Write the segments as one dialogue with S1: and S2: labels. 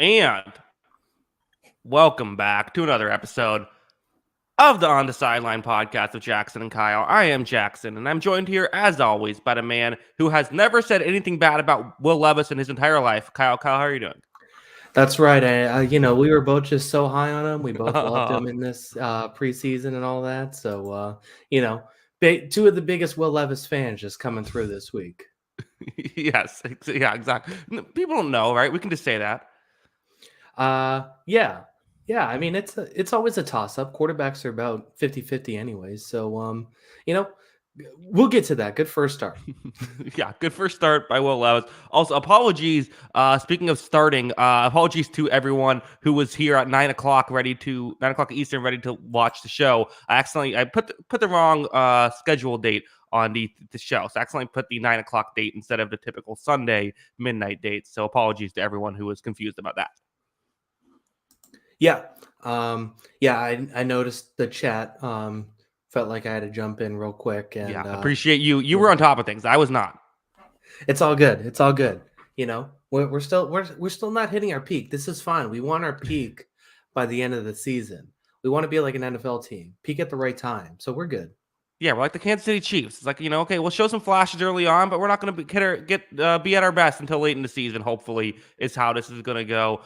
S1: And welcome back to another episode of the On the Sideline podcast with Jackson and Kyle. I am Jackson, and I'm joined here, as always, by the man who has never said anything bad about Will Levis in his entire life. Kyle, how are you doing?
S2: That's right. We were both just so high on him. We both loved him in this preseason and all that. So, two of the biggest Will Levis fans just coming through this week.
S1: Yes, yeah, exactly. People don't know, right? We can just say that.
S2: Yeah. I mean, it's always a toss-up. Quarterbacks are about 50-50 anyways. So, we'll get to that. Good first start.
S1: Yeah, good first start by Will Levis. Also, apologies. Speaking of starting, apologies to everyone who was here at 9 o'clock Eastern, ready to watch the show. I put the wrong schedule date on the show. So I accidentally put the 9 o'clock date instead of the typical Sunday midnight date. So apologies to everyone who was confused about that.
S2: Yeah. I noticed the chat. Felt like I had to jump in real quick. And
S1: appreciate you. You were on top of things. I was not.
S2: It's all good. It's all good. We're still not hitting our peak. This is fine. We want our peak by the end of the season. We want to be like an NFL team, peak at the right time. So we're good.
S1: Yeah, we're like the Kansas City Chiefs. It's like, okay, we'll show some flashes early on, but we're not going to be at our best until late in the season, hopefully, is how this is going to go.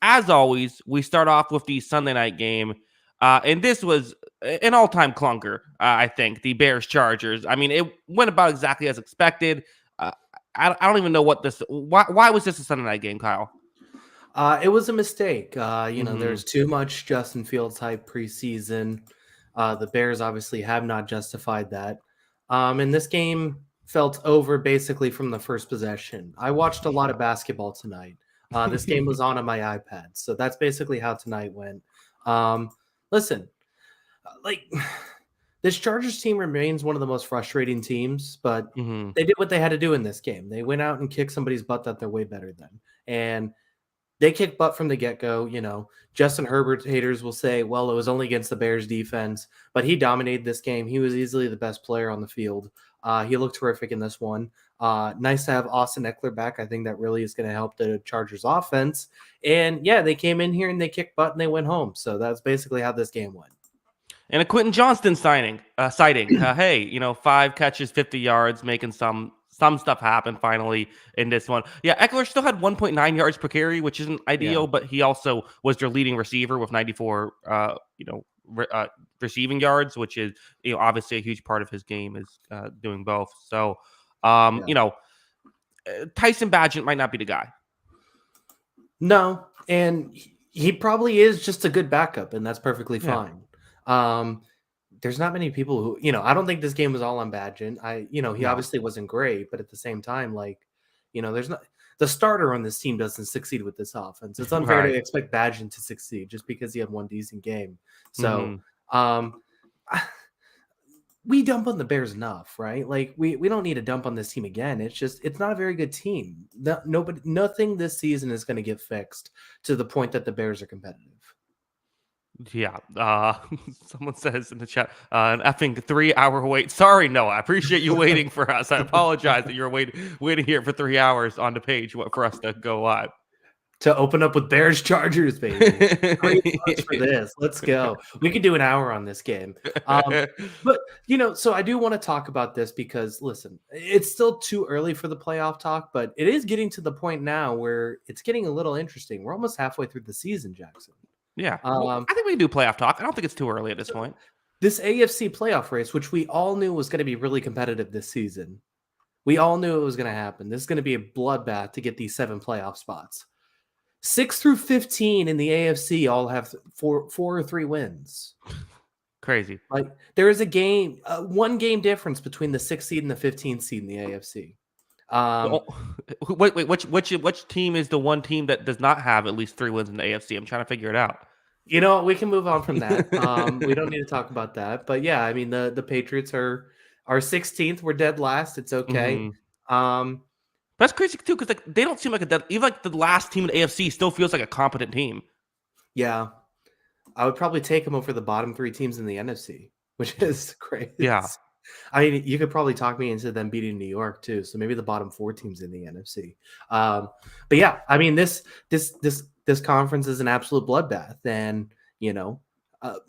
S1: As always, we start off with the Sunday night game. And this was an all-time clunker, I think, the Bears-Chargers. I mean, it went about exactly as expected. I don't even know why was this a Sunday night game, Kyle?
S2: It was a mistake. There's too much Justin Fields hype preseason. The Bears obviously have not justified that. And this game felt over basically from the first possession. I watched a lot of basketball tonight. This game was on my iPad. So that's basically how tonight went. Listen, this Chargers team remains one of the most frustrating teams, but they did what they had to do in this game. They went out and kicked somebody's butt that they're way better than. And they kicked butt from the get-go. Justin Herbert haters will say, well, it was only against the Bears defense, but he dominated this game. He was easily the best player on the field. He looked terrific in this one. Nice to have Austin Eckler back. I think that really is going to help the Chargers offense. And yeah, they came in here and they kicked butt and they went home. So that's basically how this game went.
S1: And a Quentin Johnston sighting. Hey, 5 catches, 50 yards, making some stuff happen finally in this one. Yeah, Eckler still had 1.9 yards per carry, which isn't ideal, but he also was their leading receiver with 94, receiving yards, which is, obviously a huge part of his game is doing both. So, Tyson Bagent might not be the guy.
S2: No, and he probably is just a good backup, and that's perfectly fine. There's not many people who, I don't think this game was all on Bagent. He obviously wasn't great, but at the same time, there's not the starter on this team doesn't succeed with this offense. It's unfair to expect Bagent to succeed just because he had one decent game. So, we dump on the Bears enough, right? We don't need to dump on this team again. It's not a very good team. Nothing this season is going to get fixed to the point that the Bears are competitive.
S1: Yeah. Someone says in the chat, an effing 3-hour wait. Sorry, Noah. I appreciate you waiting for us. I apologize that you're waiting here for 3 hours on the page for us to go live.
S2: To open up with Bears Chargers, baby. Great for this. Let's go. We could do an hour on this game. But, so I do want to talk about this because, listen, it's still too early for the playoff talk, but it is getting to the point now where it's getting a little interesting. We're almost halfway through the season, Jackson.
S1: Yeah. I think we can do playoff talk. I don't think it's too early at this point.
S2: This AFC playoff race, which we all knew was going to be really competitive this season. We all knew it was going to happen. This is going to be a bloodbath to get these 7 playoff spots. 6 through 15 in the AFC all have 4 or 3 wins.
S1: Crazy.
S2: There is a game, 1 game difference between the 6th seed and the 15th seed in the AFC.
S1: Which team is the one team that does not have at least 3 wins in the AFC? I'm trying to figure it out.
S2: We can move on from that. We don't need to talk about that. But yeah, I mean the Patriots are 16th. We're dead last. It's okay.
S1: That's crazy too, because they don't seem like even the last team in the AFC still feels like a competent team.
S2: Yeah, I would probably take them over the bottom 3 teams in the NFC, which is crazy.
S1: Yeah,
S2: I mean, you could probably talk me into them beating New York too. So maybe the bottom 4 teams in the NFC. But yeah, I mean this conference is an absolute bloodbath, and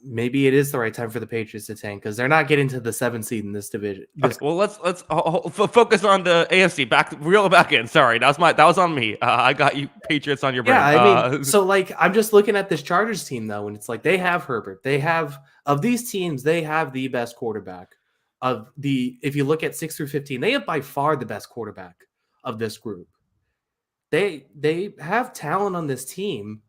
S2: maybe it is the right time for the Patriots to tank because they're not getting to the 7th seed in this division.
S1: Okay, well, let's focus on the AFC. Reel it back in. Sorry, that was on me. I got you Patriots on your brain.
S2: Yeah, I mean, so like I'm just looking at this Chargers team though, and it's like they have Herbert. They have of these teams, they have the best quarterback of the. If you look at 6 through 15, they have by far the best quarterback of this group. They have talent on this team.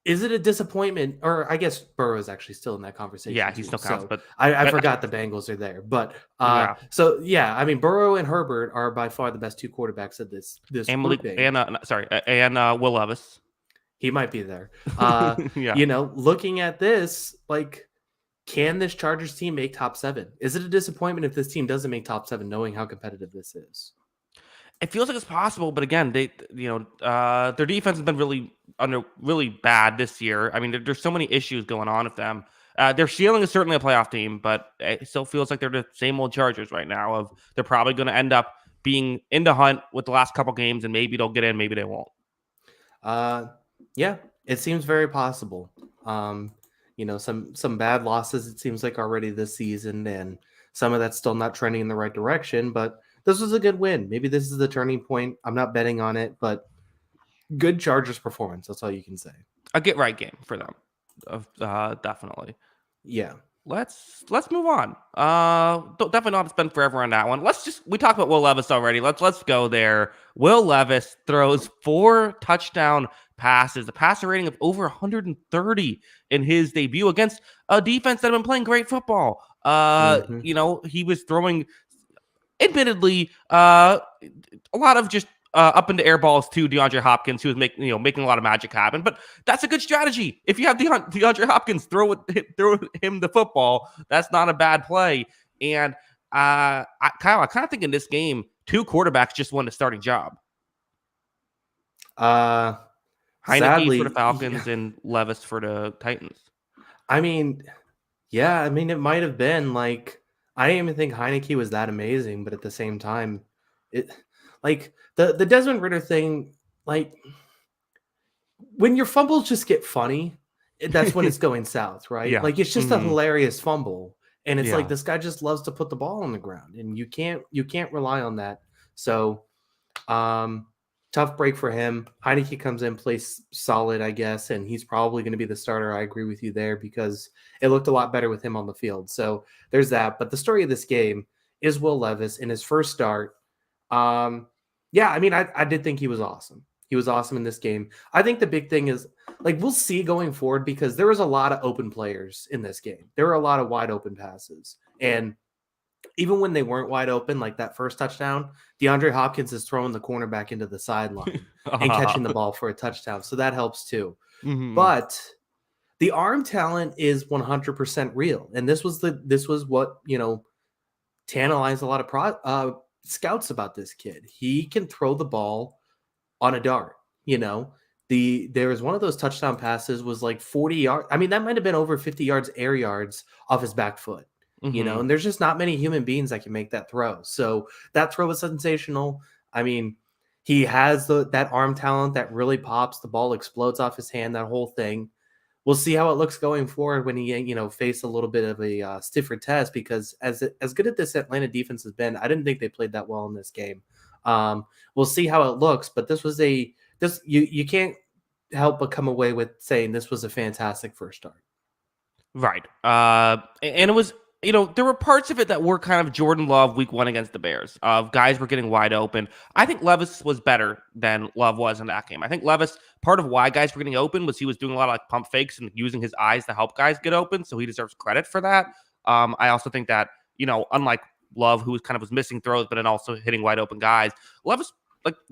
S2: Is it a disappointment? Or I guess Burrow is actually still in that conversation.
S1: Yeah, he still counts,
S2: so
S1: but
S2: I forgot the Bengals are there. But
S1: yeah.
S2: So yeah, I mean Burrow and Herbert are by far the best 2 quarterbacks of this
S1: and
S2: grouping.
S1: And Will Levis.
S2: He might be there.
S1: Yeah.
S2: Looking at this, like, can this Chargers team make top 7? Is it a disappointment if this team doesn't make top 7, knowing how competitive this is?
S1: It feels like it's possible, but again, their defense has been really bad this year. I mean, there's so many issues going on with them. Their ceiling is certainly a playoff team, but it still feels like they're the same old Chargers right now. They're probably going to end up being in the hunt with the last couple games, and maybe they'll get in, maybe they won't.
S2: Yeah, it seems very possible. Some bad losses it seems like already this season, and some of that's still not trending in the right direction, but this was a good win. Maybe this is the turning point. I'm not betting on it, but good Chargers performance. That's all you can say.
S1: A get right game for them. Definitely.
S2: Yeah.
S1: Let's move on. Definitely not spend forever on that one. We talked about Will Levis already. Let's go there. Will Levis throws 4 touchdown passes, a passer rating of over 130 in his debut against a defense that had been playing great football. He was throwing, admittedly, a lot of just up into air balls to DeAndre Hopkins, who was making a lot of magic happen. But that's a good strategy. If you have DeAndre Hopkins throw him the football, that's not a bad play. And I kind of think in this game, 2 quarterbacks just won the starting job. Heineke
S2: Sadly,
S1: for the Falcons and Levis for the Titans.
S2: I mean, yeah, it might have been like, I didn't even think Heineke was that amazing, but at the same time, like the Desmond Ridder thing, like when your fumbles just get funny, that's when it's going south, right?
S1: Yeah.
S2: Like it's just a hilarious fumble, and it's like this guy just loves to put the ball on the ground, and you can't rely on that. So, tough break for him. Heineke comes in, plays solid, I guess, and he's probably going to be the starter. I agree with you there because it looked a lot better with him on the field. So there's that. But the story of this game is Will Levis in his first start. I did think he was awesome. He was awesome in this game. I think the big thing is, like, we'll see going forward because there was a lot of open players in this game. There were a lot of wide open passes. And even when they weren't wide open, like that first touchdown, DeAndre Hopkins is throwing the cornerback into the sideline and catching the ball for a touchdown. So that helps too. But the arm talent is 100% real. And this was what, tantalized a lot of scouts about this kid. He can throw the ball on a dart. There was one of those touchdown passes was like 40 yards. I mean, that might have been over 50 yards air yards off his back foot. And there's just not many human beings that can make that throw. So that throw was sensational. I mean, he has that arm talent that really pops. The ball explodes off his hand, that whole thing. We'll see how it looks going forward when he, faced a little bit of a stiffer test, because as good as this Atlanta defense has been, I didn't think they played that well in this game. We'll see how it looks, but you can't help but come away with saying this was a fantastic first start.
S1: Right. And it was, there were parts of it that were kind of Jordan Love week 1 against the Bears. Guys were getting wide open. I think Levis was better than Love was in that game. I think Levis, part of why guys were getting open was he was doing a lot of pump fakes and using his eyes to help guys get open. So he deserves credit for that. I also think that, unlike Love, who was missing throws, but then also hitting wide open guys, Levis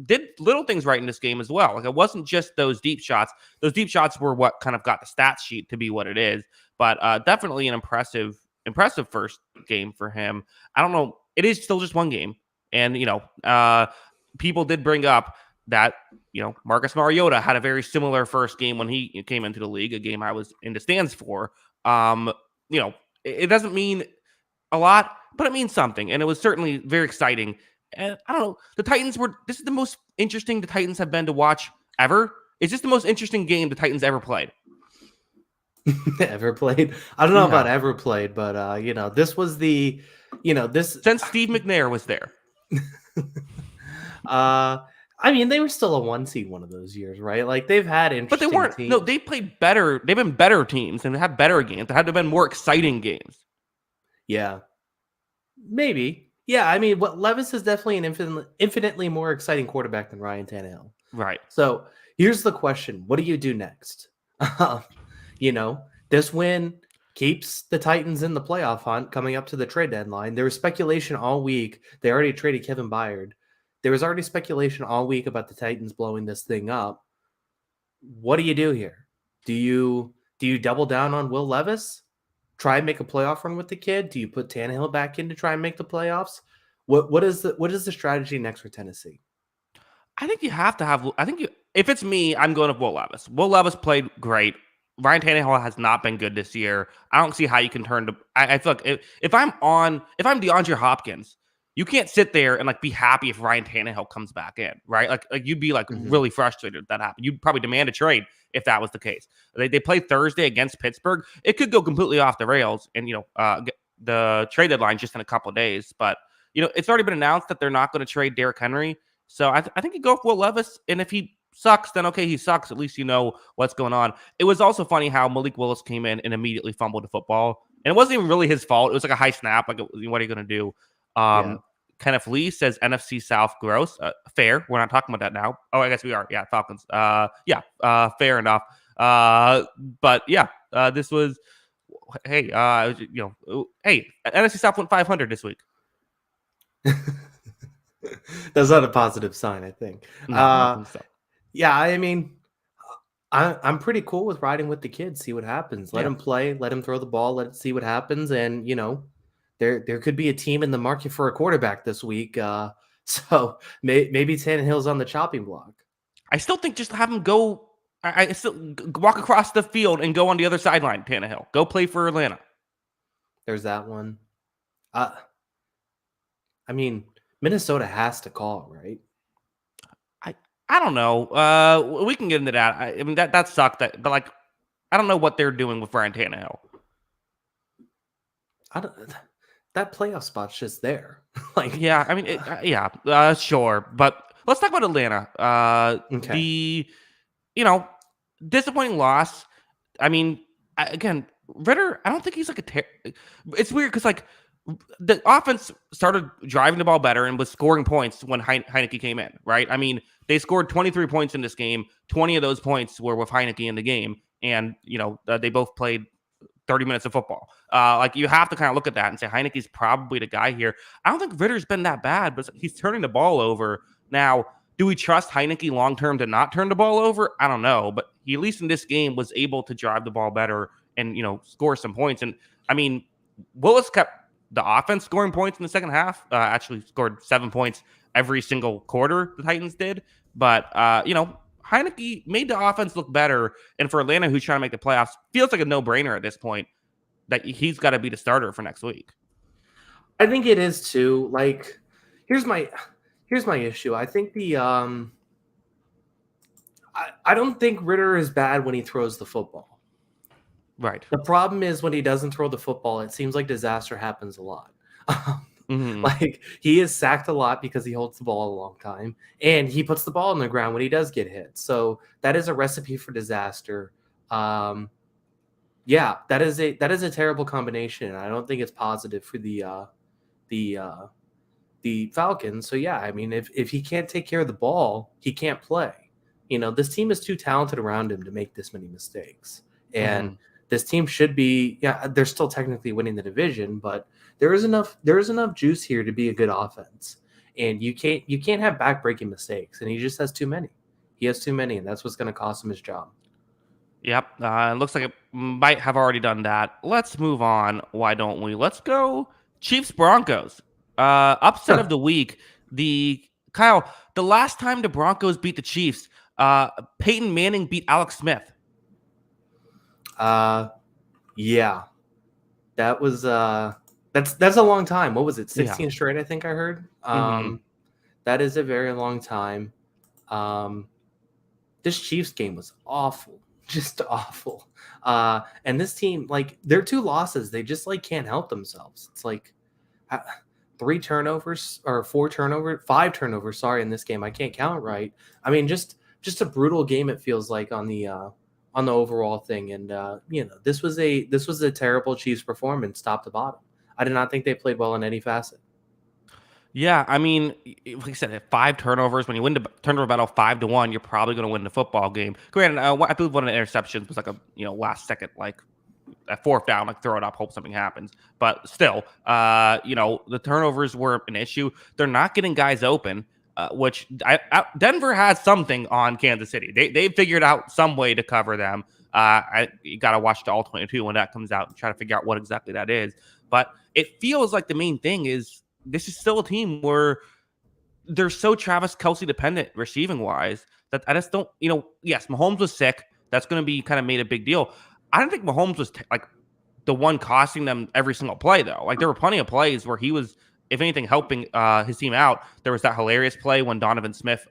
S1: did little things right in this game as well. It wasn't just those deep shots. Those deep shots were what kind of got the stat sheet to be what it is. But definitely an impressive first game for him. I don't know. It is still just one game. And, people did bring up that, Marcus Mariota had a very similar first game when he came into the league, a game I was in the stands for. It doesn't mean a lot, but it means something, and it was certainly very exciting. And I don't know, this is the most interesting the Titans have been to watch ever. Is this the most interesting game the Titans ever played?
S2: Ever played? I don't know about ever played, but this was the, this
S1: since Steve McNair was there.
S2: I mean, they were still a 1 seed one of those years, right? Like they've had interesting
S1: but they weren't.
S2: teams.
S1: No, they played better. They've been better teams and had better games. There had to have been more exciting games.
S2: Yeah, maybe. Yeah, I mean, Levis is definitely an infinitely more exciting quarterback than Ryan Tannehill.
S1: Right.
S2: So here's the question: what do you do next? This win keeps the Titans in the playoff hunt coming up to the trade deadline. There was speculation all week. They already traded Kevin Byard. There was already speculation all week about the Titans blowing this thing up. What do you do here? Do you double down on Will Levis? Try and make a playoff run with the kid? Do you put Tannehill back in to try and make the playoffs? What is the strategy next for Tennessee?
S1: I think you have to have. If it's me, I'm going with Will Levis. Will Levis played great. Ryan Tannehill has not been good this year. I don't see how you can turn to. I feel like if I'm DeAndre Hopkins, you can't sit there and be happy if Ryan Tannehill comes back in, right? Like you'd be really frustrated if that happened. You'd probably demand a trade if that was the case. They play Thursday against Pittsburgh. It could go completely off the rails, and the trade deadline just in a couple of days. But it's already been announced that they're not going to trade Derrick Henry. So I think you go for Will Levis, and if he sucks, then okay, he sucks. At least you know what's going on. It was also funny how Malik Willis came in and immediately fumbled the football, and it wasn't even really his fault. It was like a high snap. What are you going to do? Kenneth Lee says NFC South gross. Fair. We're not talking about that now. Oh, I guess we are. Yeah, Falcons. Fair enough. But yeah, this was. Hey, NFC South went 500 this week.
S2: That's not a positive sign, I think. No, yeah, I mean, I'm pretty cool with riding with the kids. See what happens. Let him play. Let him throw the ball. Let's see what happens. And there could be a team in the market for a quarterback this week. So maybe Tannehill's on the chopping block.
S1: I still think just have him go. I still walk across the field and go on the other sideline. Tannehill, go play for Atlanta.
S2: There's that one. I mean, Minnesota has to call, right?
S1: I don't know. We can get into that. I mean, that sucked. But I don't know what they're doing with Ryan Tannehill.
S2: That playoff spot's just there.
S1: Yeah, I mean, sure. But let's talk about Atlanta. Okay. The disappointing loss. I mean, again, Ritter, I don't think he's it's weird because the offense started driving the ball better and was scoring points when Heineke came in, right? I mean, they scored 23 points in this game. 20 of those points were with Heineke in the game. And, they both played 30 minutes of football. You have to kind of look at that and say Heineke's probably the guy here. I don't think Ritter's been that bad, but he's turning the ball over. Now, do we trust Heineke long-term to not turn the ball over? I don't know. But he, at least in this game, was able to drive the ball better and, score some points. And, I mean, Willis kept the offense scoring points in the second half. Actually scored 7 points every single quarter the Titans did. But, Heineke made the offense look better. And for Atlanta, who's trying to make the playoffs, feels like a no-brainer at this point that he's got to be the starter for next week.
S2: I think it is too. Here's my issue. I think I don't think Ritter is bad when he throws the football.
S1: Right.
S2: The problem is when he doesn't throw the football, it seems like disaster happens a lot. He is sacked a lot because he holds the ball a long time, and he puts the ball on the ground when he does get hit. So that is a recipe for disaster. That is a terrible combination. I don't think it's positive for the Falcons. So yeah, I mean, if he can't take care of the ball, he can't play. This team is too talented around him to make this many mistakes, and this team should be. Yeah, they're still technically winning the division, but there is enough juice here to be a good offense, and you can't have back-breaking mistakes, and he just has too many. He has too many, and that's what's going to cost him his job.
S1: Yep, it looks like it might have already done that. Let's move on. Why don't we? Let's go Chiefs Broncos. Upset of the week. The last time the Broncos beat the Chiefs, Peyton Manning beat Alex Smith.
S2: Yeah, that was That's a long time. What was it? 16
S1: Yeah.
S2: straight, I think I heard.
S1: Mm-hmm.
S2: That is a very long time. This Chiefs game was awful, just awful. And this team, like their 2 losses, they just like can't help themselves. It's like 3 turnovers or 4 turnovers, 5 turnovers. Sorry, in this game, I can't count right. I mean, just a brutal game. It feels like on the overall thing. And this was a terrible Chiefs performance, top to bottom. I did not think they played well in any facet.
S1: Yeah, I mean, like I said, at 5 turnovers, when you win the turnover battle 5-1, you're probably going to win the football game. Granted, I believe one of the interceptions was like a last second, like a 4th down, like throw it up, hope something happens. But still, the turnovers were an issue. They're not getting guys open, which Denver has something on Kansas City. They figured out some way to cover them. You got to watch the all 22 when that comes out and try to figure out what exactly that is. But it feels like the main thing is this is still a team where they're so Travis Kelce dependent receiving wise that I just don't, yes, Mahomes was sick. That's going to be kind of made a big deal. I don't think Mahomes was like the one costing them every single play though. Like there were plenty of plays where he was, if anything, helping his team out. There was that hilarious play when Donovan Smith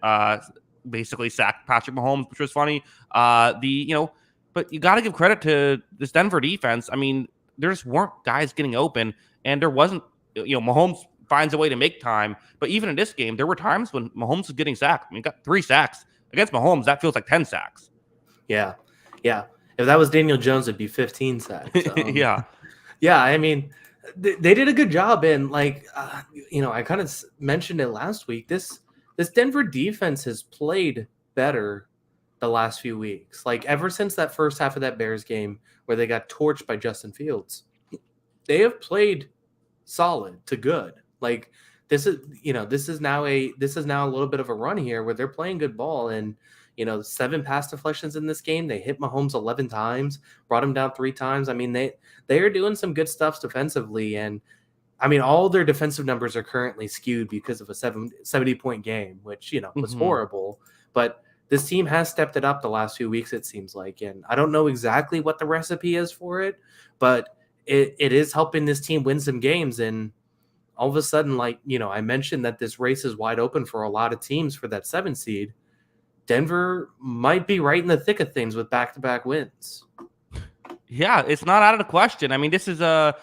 S1: basically sacked Patrick Mahomes, which was funny. But you got to give credit to this Denver defense. I mean, there just weren't guys getting open, and there wasn't, Mahomes finds a way to make time. But even in this game, there were times when Mahomes was getting sacked. I mean, he got 3 sacks. Against Mahomes, that feels like 10 sacks.
S2: Yeah. Yeah. If that was Daniel Jones, it'd be 15 sacks.
S1: Yeah.
S2: Yeah. I mean, they did a good job. And like, I kind of mentioned it last week. This Denver defense has played better the last few weeks. Like ever since that first half of that Bears game where they got torched by Justin Fields, they have played solid to good. Like this is now a little bit of a run here where they're playing good ball. And 7 pass deflections in this game. They hit Mahomes 11 times, brought him down 3 times. I mean, they are doing some good stuff defensively. And I mean, all their defensive numbers are currently skewed because of a 70-point game, which, was horrible. But this team has stepped it up the last few weeks, it seems like. And I don't know exactly what the recipe is for it, but it is helping this team win some games. And all of a sudden, like, I mentioned that this race is wide open for a lot of teams for that 7 seed. Denver might be right in the thick of things with back-to-back wins.
S1: Yeah, it's not out of the question. I mean, this is I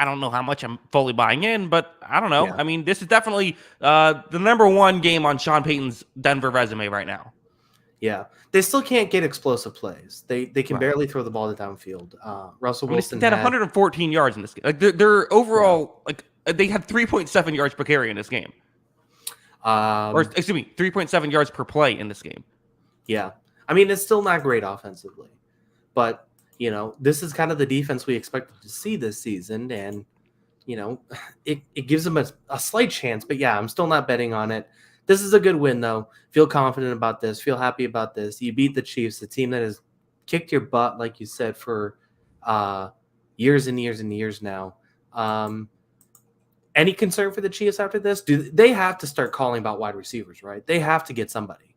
S1: don't know how much I'm fully buying in, but I don't know. Yeah. I mean, this is definitely the number 1 game on Sean Payton's Denver resume right now.
S2: Yeah, they still can't get explosive plays. They can barely throw the ball to downfield. Russell Wilson
S1: had 114 yards in this game. Like their overall, they had 3.7 yards per carry in this game. Or excuse me, 3.7 yards per play in this game.
S2: Yeah, I mean it's still not great offensively, but this is kind of the defense we expected to see this season, and it gives them a slight chance. But yeah, I'm still not betting on it. This is a good win though. Feel confident about this. Feel happy about this. You beat the Chiefs, the team that has kicked your butt, like you said, for years and years and years now. Any concern for the Chiefs after this? Do they have to start calling about wide receivers, right? They have to get somebody.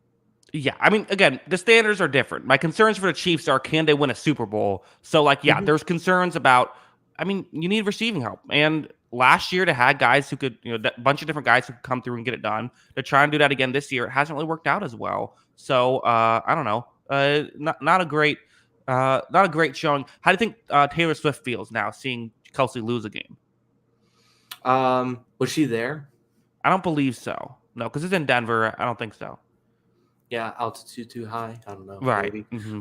S1: Yeah, I mean, again, the standards are different. My concerns for the Chiefs are, can they win a Super Bowl? So, there's concerns about, I mean, you need receiving help. And last year to have guys who could, a bunch of different guys who could come through and get it done. To try and do that again this year, it hasn't really worked out as well. So, I don't know. Not a great showing. How do you think Taylor Swift feels now seeing Kelce lose a game?
S2: Was she there?
S1: I don't believe so. No, because it's in Denver. I don't think so.
S2: Yeah, altitude too high. I don't know.
S1: Right.
S2: Maybe.
S1: Mm-hmm,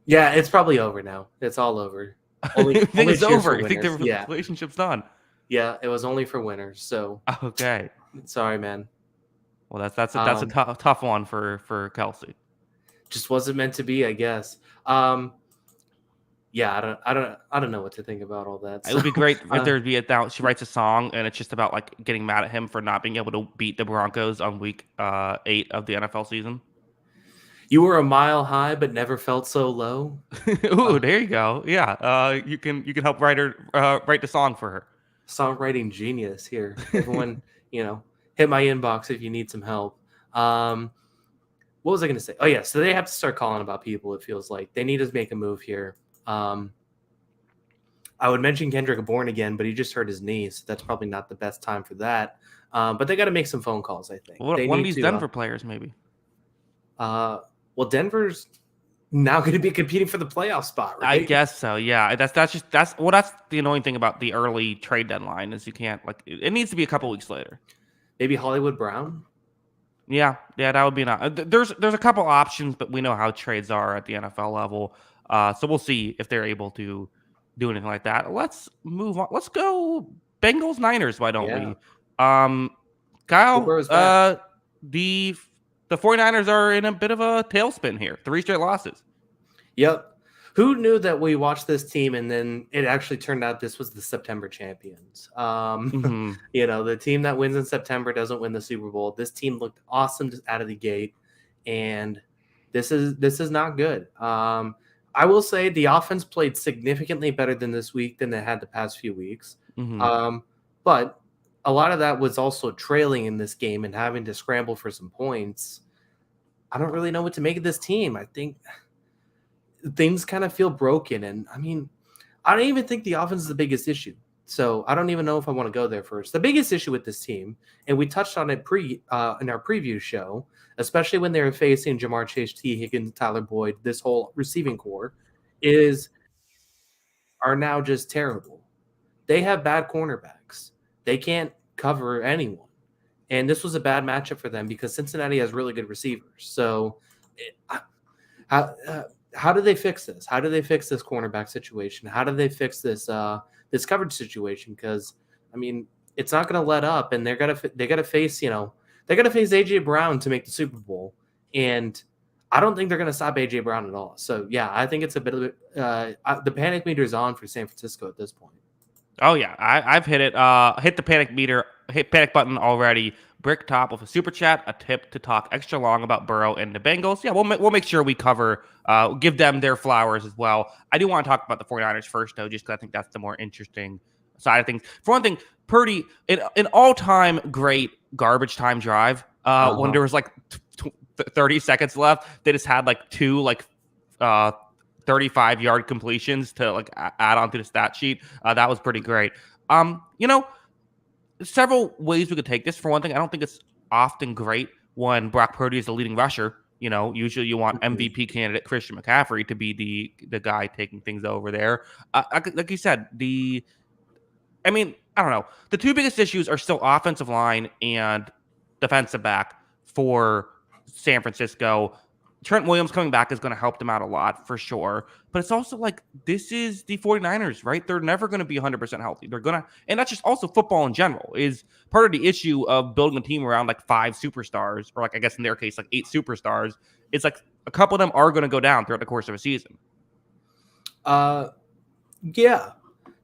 S2: yeah, it's probably over now. It's all over. Only
S1: it's over. You think the relationship's done?
S2: Yeah, it was only for winners. So
S1: okay.
S2: Sorry, man.
S1: Well, that's a tough one for Kelce.
S2: Just wasn't meant to be, I guess. Yeah, I don't know what to think about all that.
S1: So, it would be great if there'd be she writes a song and it's just about like getting mad at him for not being able to beat the Broncos on week 8 of the NFL season.
S2: You were a mile high, but never felt so low.
S1: Ooh, there you go. Yeah, you can help write the song for her.
S2: Songwriting genius here. Everyone, hit my inbox if you need some help. What was I going to say? Oh yeah, so they have to start calling about people. It feels like they need to make a move here. I would mention Kendrick Bourne again, but he just hurt his knee, so that's probably not the best time for that. But they got to make some phone calls, I think. They
S1: One of
S2: need
S1: these
S2: to,
S1: Denver players, maybe.
S2: Well, Denver's now going to be competing for the playoff spot, right?
S1: I guess so. Yeah, that's the annoying thing about the early trade deadline is you can't it needs to be a couple weeks later.
S2: Maybe Hollywood Brown.
S1: Yeah, that would be there's a couple options, but we know how trades are at the NFL level. So we'll see if they're able to do anything like that. Let's move on. Let's go Bengals Niners. Why don't we? Kyle, the 49ers are in a bit of a tailspin here. 3 straight losses.
S2: Yep. Who knew that we watched this team and then it actually turned out this was the September champions? You know, the team that wins in September doesn't win the Super Bowl. This team looked awesome just out of the gate, and this is not good. I will say the offense played significantly better than this week than they had the past few weeks. But a lot of that was also trailing in this game and having to scramble for some points. I don't really know what to make of this team. I think things kind of feel broken. And I mean, I don't even think the offense is the biggest issue. So I don't even know if I want to go there first. The biggest issue with this team, and we touched on it in our preview show, especially when they were facing Jamar Chase, T. Higgins, Tyler Boyd, this whole receiving core, are now just terrible. They have bad cornerbacks. They can't cover anyone. And this was a bad matchup for them because Cincinnati has really good receivers. So how do they fix this? How do they fix this cornerback situation? How do they fix this this coverage situation? Because I mean, it's not going to let up, and they got to face AJ Brown to make the Super Bowl, and I don't think they're going to stop AJ Brown at all. So yeah, I think it's a bit of the panic meter is on for San Francisco at this point.
S1: Oh yeah, I've hit it. Hit the panic button already. Brick Top with a super chat, a tip to talk extra long about Burrow and the Bengals. Yeah, we'll make sure we cover, give them their flowers as well. I do want to talk about the 49ers first, though, just because I think that's the more interesting side of things. For one thing, Purdy, an all-time great garbage time drive, when there was 30 seconds left, they just had 2 35-yard completions to add onto the stat sheet. That was pretty great. Several ways we could take this. For one thing, I don't think it's often great when Brock Purdy is the leading rusher. Usually you want MVP candidate Christian McCaffrey to be the guy taking things over there. Like you said, I don't know. The 2 biggest issues are still offensive line and defensive back for San Francisco. Trent Williams coming back is going to help them out a lot for sure. But it's also this is the 49ers, right? They're never going to be 100% healthy. And that's just also football in general is part of the issue of building a team around 5 superstars, or I guess in their case, 8 superstars. It's a couple of them are going to go down throughout the course of a season.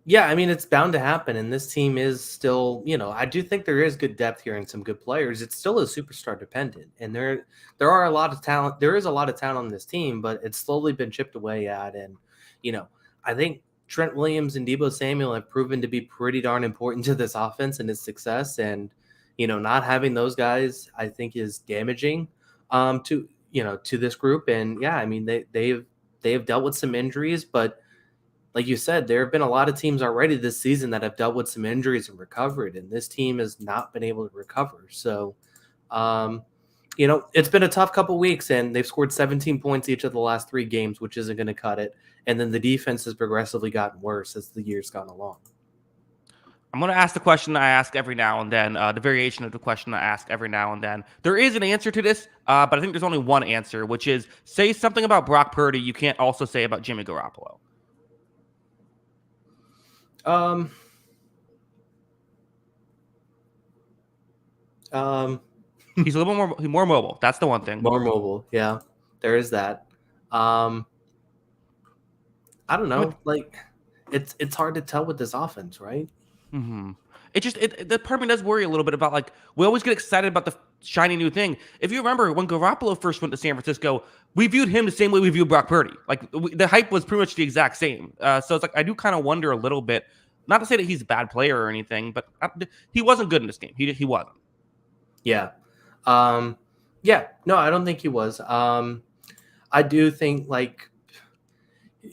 S2: Yeah, I mean, it's bound to happen, and this team is still, I do think there is good depth here and some good players. It's still a superstar dependent, and there are a lot of talent. There is a lot of talent on this team, but it's slowly been chipped away at. And, I think Trent Williams and Deebo Samuel have proven to be pretty darn important to this offense and its success. And, not having those guys, I think, is damaging to this group. And yeah, I mean, they have dealt with some injuries, but like you said, there have been a lot of teams already this season that have dealt with some injuries and recovered, and this team has not been able to recover. So, it's been a tough couple weeks, and they've scored 17 points each of the last 3 games, which isn't going to cut it. And then the defense has progressively gotten worse as the year's gone along.
S1: I'm going to ask the question I ask every now and then, the variation of the question I ask every now and then. There is an answer to this, but I think there's only one answer, which is say something about Brock Purdy you can't also say about Jimmy Garoppolo. He's a little more mobile. That's the one thing.
S2: More mobile, yeah. There is that. I don't know. It's hard to tell with this offense, right?
S1: Mm-hmm. The part of me does worry a little bit about we always get excited about the shiny new thing. If you remember when Garoppolo first went to San Francisco, we viewed him the same way we viewed Brock Purdy. The hype was pretty much the exact same. So it's I do kind of wonder a little bit. Not to say that he's a bad player or anything, but he wasn't good in this game. He wasn't.
S2: Yeah. Yeah. No, I don't think he was. I do think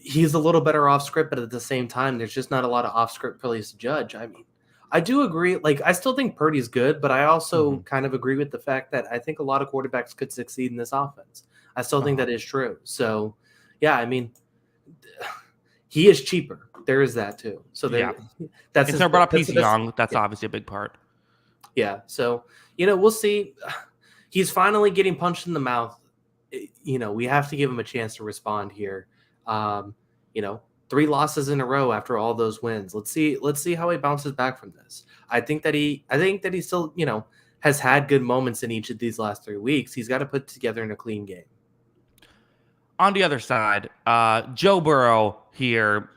S2: he's a little better off script, but at the same time, there's just not a lot of off script plays to judge. I mean, I do agree. Like, I still think Purdy's good, but I also kind of agree with the fact that I think a lot of quarterbacks could succeed in this offense. I still think that is true. So, yeah, I mean, he is cheaper. There is that too. So that's
S1: it's brought up PC Young. That's obviously a big part.
S2: Yeah. So, we'll see. He's finally getting punched in the mouth. We have to give him a chance to respond here. 3 losses in a row after all those wins. Let's see how he bounces back from this. I think that he still, has had good moments in each of these last 3 weeks. He's got to put together in a clean game.
S1: On the other side, Joe Burrow here,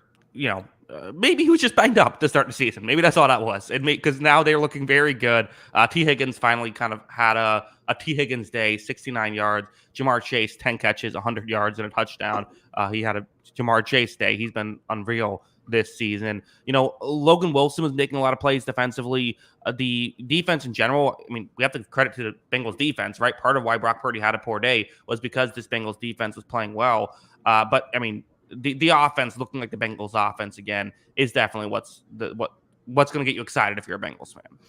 S1: maybe he was just banged up to start the season. Maybe that's all that was. Because now they're looking very good. T. Higgins finally kind of had a T. Higgins day, 69 yards. Jamar Chase, 10 catches, 100 yards and a touchdown. He had a Jamar Chase day. He's been unreal this season. Logan Wilson was making a lot of plays defensively. The defense in general, I mean, we have to credit to the Bengals defense, right? Part of why Brock Purdy had a poor day was because this Bengals defense was playing well. But I mean, the offense looking like the Bengals offense again is definitely what's going to get you excited if you're a Bengals fan.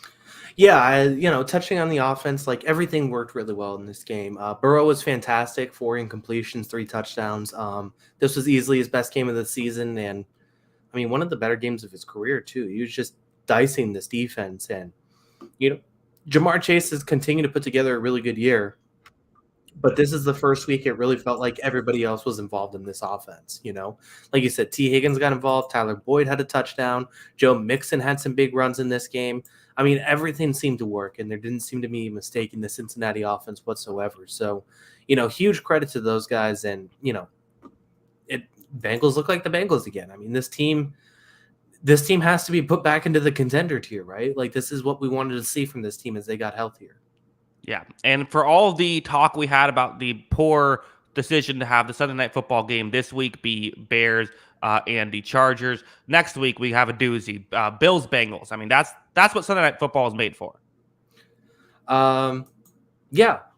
S2: Yeah, touching on the offense, like everything worked really well in this game. Burrow was fantastic, 4 incompletions, 3 touchdowns. This was easily his best game of the season, and I mean, one of the better games of his career too. He was just dicing this defense, and Jamar Chase has continued to put together a really good year. But this is the first week it really felt like everybody else was involved in this offense. Like you said, T. Higgins got involved. Tyler Boyd had a touchdown. Joe Mixon had some big runs in this game. I mean, everything seemed to work, and there didn't seem to be a mistake in the Cincinnati offense whatsoever. So, huge credit to those guys. And, Bengals look like the Bengals again. I mean, this team has to be put back into the contender tier, right? Like, this is what we wanted to see from this team as they got healthier.
S1: Yeah, and for all the talk we had about the poor decision to have the Sunday Night Football game this week be Bears and the Chargers, next week we have a doozy, Bills Bengals. I mean, that's what Sunday Night Football is made for.
S2: Yeah,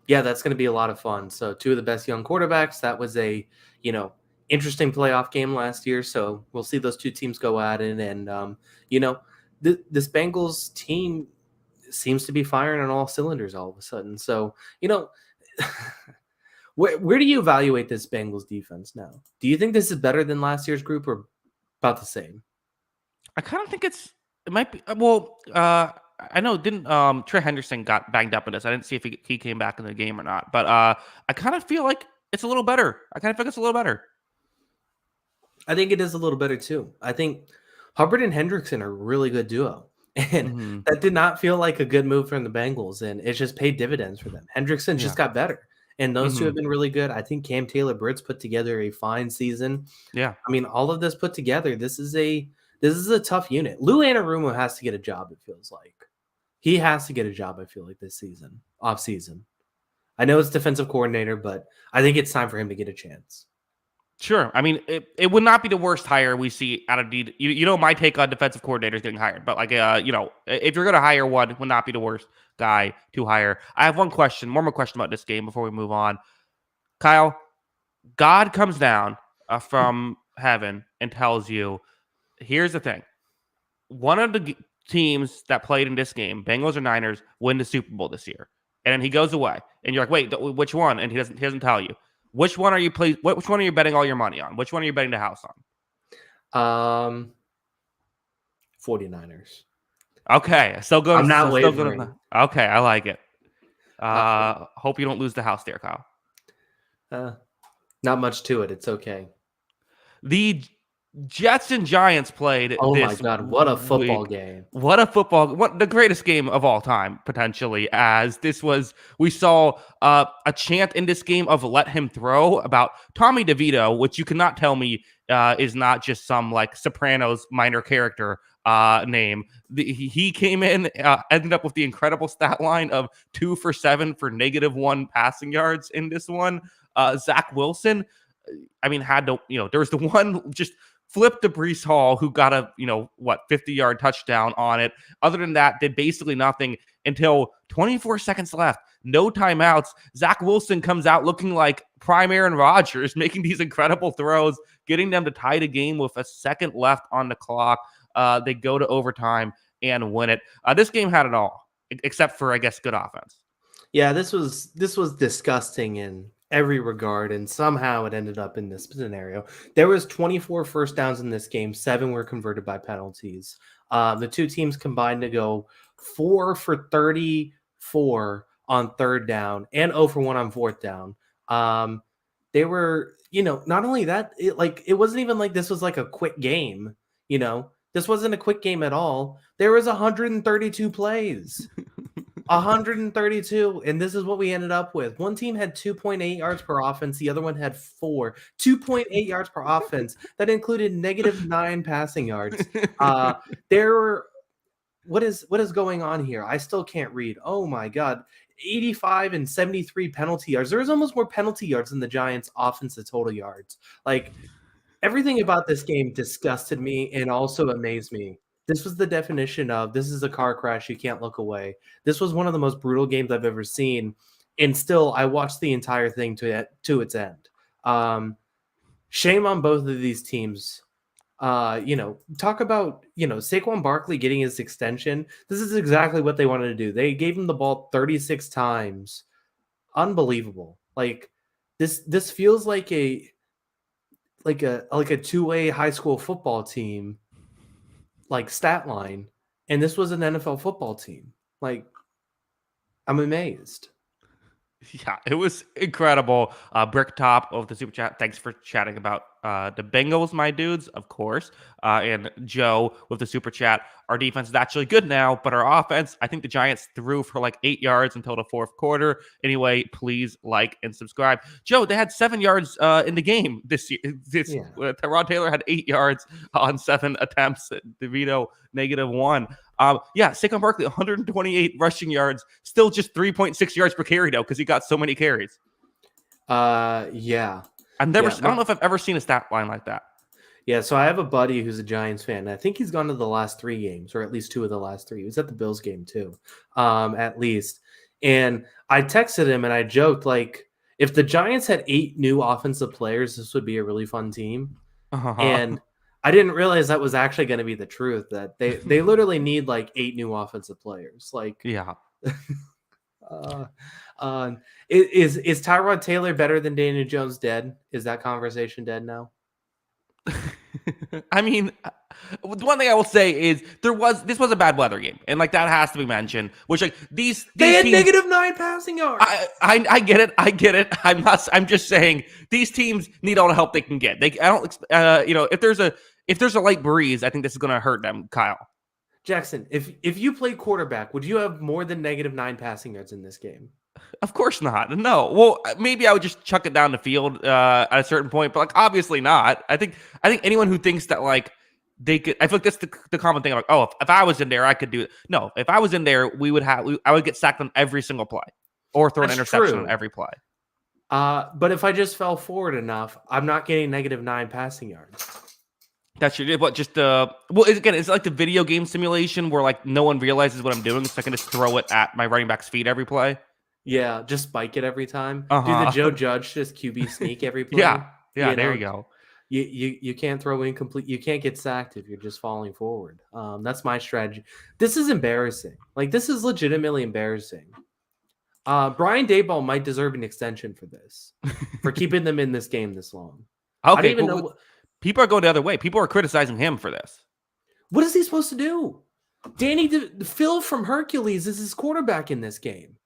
S2: that's going to be a lot of fun. So 2 of the best young quarterbacks. That was a interesting playoff game last year. So we'll see those 2 teams go at it, and this Bengals team seems to be firing on all cylinders all of a sudden. So, where do you evaluate this Bengals defense now? Do you think this is better than last year's group or about the same?
S1: I kind of think it might be. Well, I know didn't Trey Henderson got banged up in this. I didn't see if he came back in the game or not. But I kind of feel like it's a little better. I think it's a little better.
S2: I think it is a little better too. I think Hubbard and Hendrickson are a really good duo. And that did not feel like a good move from the Bengals, and it just paid dividends for them. Hendrickson just got better, and those 2 have been really good. I think Cam Taylor-Britt's put together a fine season. Yeah, I mean, all of this put together, this is a tough unit. Lou Anarumo has to get a job. It feels like he has to get a job. I feel like this season, off season. I know it's defensive coordinator, but I think it's time for him to get a chance.
S1: Sure. I mean, it would not be the worst hire we see out of D. My take on defensive coordinators getting hired, but if you're going to hire one, it would not be the worst guy to hire. I have one more question about this game before we move on. Kyle, God comes down from heaven and tells you, here's the thing. One of the teams that played in this game, Bengals or Niners, win the Super Bowl this year. And then he goes away. And you're like, wait, which one? And he doesn't tell you. Which one are you Which one are you betting all your money on? Which one are you betting the house
S2: on? 49ers.
S1: Okay, so good.
S2: I'm not wavering.
S1: Okay, I like it. Hope you don't lose the house there, Kyle.
S2: Not much to it. It's okay.
S1: The Jets and Giants played.
S2: Oh my God! What a football game!
S1: What the greatest game of all time, potentially. As we saw a chant in this game of "Let him throw" about Tommy DeVito, which you cannot tell me is not just some like Sopranos minor character name. He came in, ended up with the incredible stat line of 2 for 7 for -1 passing yards in this one. Zach Wilson, I mean, had to, there was the one just flipped to Breece Hall, who got a 50-yard touchdown on it. Other than that, did basically nothing until 24 seconds left. No timeouts. Zach Wilson comes out looking like prime Aaron Rodgers, making these incredible throws, getting them to tie the game with a second left on the clock. They go to overtime and win it. This game had it all, except for, I guess, good offense.
S2: Yeah, this was disgusting in every regard, and somehow it ended up in this scenario. There was 24 first downs in this game. 7 were converted by penalties. The two teams combined to go 4 for 34 on third down and 0 for 1 on fourth down. They were, not only that, it wasn't even like this was like a quick game. This wasn't a quick game at all. There was 132 plays. 132, and this is what we ended up with. One team had 2.8 yards per offense. The other one had 4. 2.8 yards per offense. That included -9 passing yards. What is going on here? I still can't read. Oh my God. 85 and 73 penalty yards. There was almost more penalty yards than the Giants' offensive total yards. Like, everything about this game disgusted me and also amazed me. This was the definition of, this is a car crash, you can't look away. This was one of the most brutal games I've ever seen, and still I watched the entire thing to its end. Shame on both of these teams. Talk about, Saquon Barkley getting his extension. This is exactly what they wanted to do. They gave him the ball 36 times. Unbelievable. Like, this feels like a 2A high school football team, like, stat line, and this was an NFL football team. Like, I'm amazed.
S1: Yeah, it was incredible. Brick Top of the Super Chat, thanks for chatting about the Bengals, my dudes, of course. And Joe with the Super Chat, our defense is actually good now, but our offense, I think the Giants threw for like 8 yards until the fourth quarter. Anyway, please like and subscribe. Joe, they had 7 yards in the game this year. Tyrod Taylor had 8 yards on 7 attempts. DeVito, -1. Saquon Barkley, 128 rushing yards, still just 3.6 yards per carry, though, because he got so many carries.
S2: Yeah.
S1: I don't know if I've ever seen a stat line like that.
S2: Yeah, so I have a buddy who's a Giants fan. And I think he's gone to the last 3 games, or at least 2 of the last 3. He was at the Bills game too, at least. And I texted him and I joked, like, if the Giants had 8 new offensive players, this would be a really fun team. And I didn't realize that was actually going to be the truth, that they literally need like 8 new offensive players. Like,
S1: yeah.
S2: Is Tyrod Taylor better than Daniel Jones dead? Is that conversation dead now?
S1: I mean, one thing I will say is this was a bad weather game, and like that has to be mentioned. Which, like, these
S2: they had
S1: teams,
S2: -9 passing yards.
S1: I get it. I'm just saying these teams need all the help they can get. If there's a light breeze, I think this is going to hurt them, Kyle.
S2: Jackson, if you play quarterback, would you have more than -9 passing yards in this game?
S1: Of course not. No. Well, maybe I would just chuck it down the field at a certain point, but like obviously not. I think anyone who thinks that like they could, I feel like that's the common thing. Like, oh, if I was in there, I could do it. No, if I was in there, I would get sacked on every single play or throw an interception on every play.
S2: But if I just fell forward enough, I'm not getting -9 passing yards.
S1: That's your, what, just it's like the video game simulation where like no one realizes what I'm doing, so I can just throw it at my running back's feet every play.
S2: Yeah, just spike it every time. Do the Joe Judge just QB sneak every play?
S1: Yeah, there you go.
S2: You can't throw incomplete. You can't get sacked if you're just falling forward. That's my strategy. This is embarrassing. Like, this is legitimately embarrassing. Brian Daboll might deserve an extension for this, for keeping them in this game this long.
S1: Okay, I don't even know. People are going the other way. People are criticizing him for this.
S2: What is he supposed to do? Phil from Hercules is his quarterback in this game.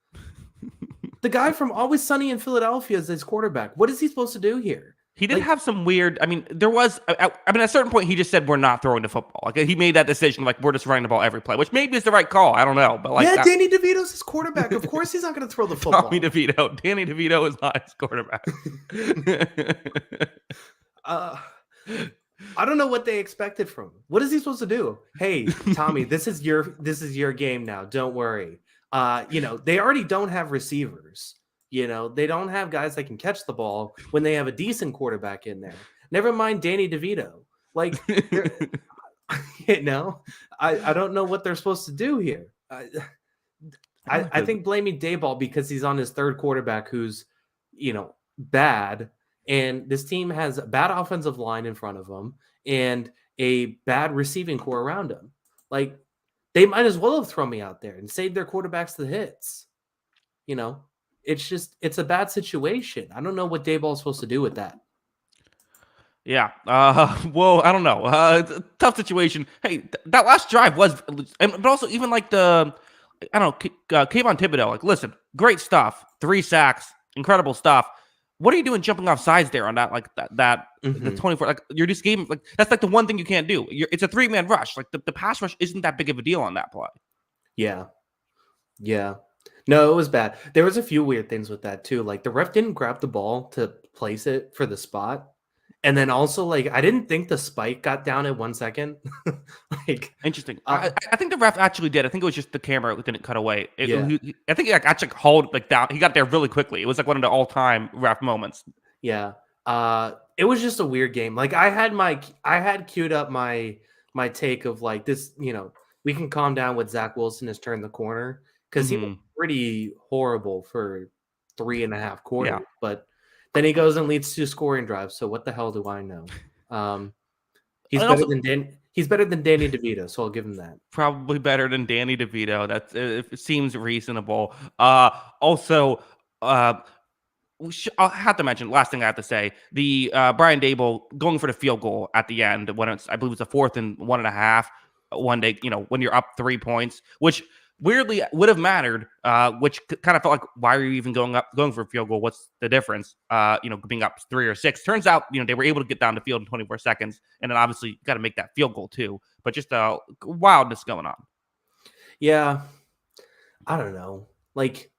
S2: The guy from Always Sunny in Philadelphia is his quarterback. What is he supposed to do here?
S1: He did have some weird. I mean, there was. At a certain point, he just said, "We're not throwing the football." Like, he made that decision. Like, we're just running the ball every play, which maybe is the right call. I don't know, but like,
S2: yeah, Danny DeVito's his quarterback. Of course, he's not going to throw the football.
S1: Danny DeVito is not his quarterback.
S2: I don't know what they expected from him. What is he supposed to do? Hey, Tommy, this is your game now. Don't worry. They already don't have receivers. They don't have guys that can catch the ball when they have a decent quarterback in there. Never mind Danny DeVito. Like, you know, I don't know what they're supposed to do here. I think blaming Dayball because he's on his third quarterback who's, bad. And this team has a bad offensive line in front of them and a bad receiving core around him. Like, they might as well have thrown me out there and saved their quarterbacks the hits. It's a bad situation. I don't know what Dayball is supposed to do with that.
S1: Yeah. Well, I don't know. It's a tough situation. Hey, that last drive was, but also even like I don't know, Kayvon Thibodeau. Like, listen, great stuff. 3 sacks, incredible stuff. What are you doing jumping off sides there on that? Like the 24. Like, you're just game. Like, that's like the one thing you can't do. It's a 3-man rush. Like the pass rush isn't that big of a deal on that play.
S2: Yeah. Yeah. No, it was bad. There was a few weird things with that too. Like the ref didn't grab the ball to place it for the spot. And then also, like, I didn't think the spike got down in 1 second. Like,
S1: interesting. I think the ref actually did. I think it was just the camera that didn't cut away.
S2: Yeah.
S1: I think he actually hauled down. He got there really quickly. It was like one of the all-time ref moments.
S2: Yeah. It was just a weird game. Like I had queued up my take of like this. We can calm down with Zach Wilson has turned the corner because he was pretty horrible for 3.5 quarters, but. Then he goes and leads 2 scoring drives. So what the hell do I know? He's better than Danny DeVito, so I'll give him that.
S1: Probably better than Danny DeVito. It seems reasonable. Also, I'll have to mention, last thing I have to say, the Brian Daboll going for the field goal at the end when I believe it's a 4th and 1.5. One day, when you're up 3 points, which weirdly would have mattered, which kind of felt like, why are you even going for a field goal? What's the difference? Being up 3 or 6. Turns out, they were able to get down the field in 24 seconds. And then obviously you got to make that field goal too. But just wildness going on.
S2: Yeah. I don't know. Like,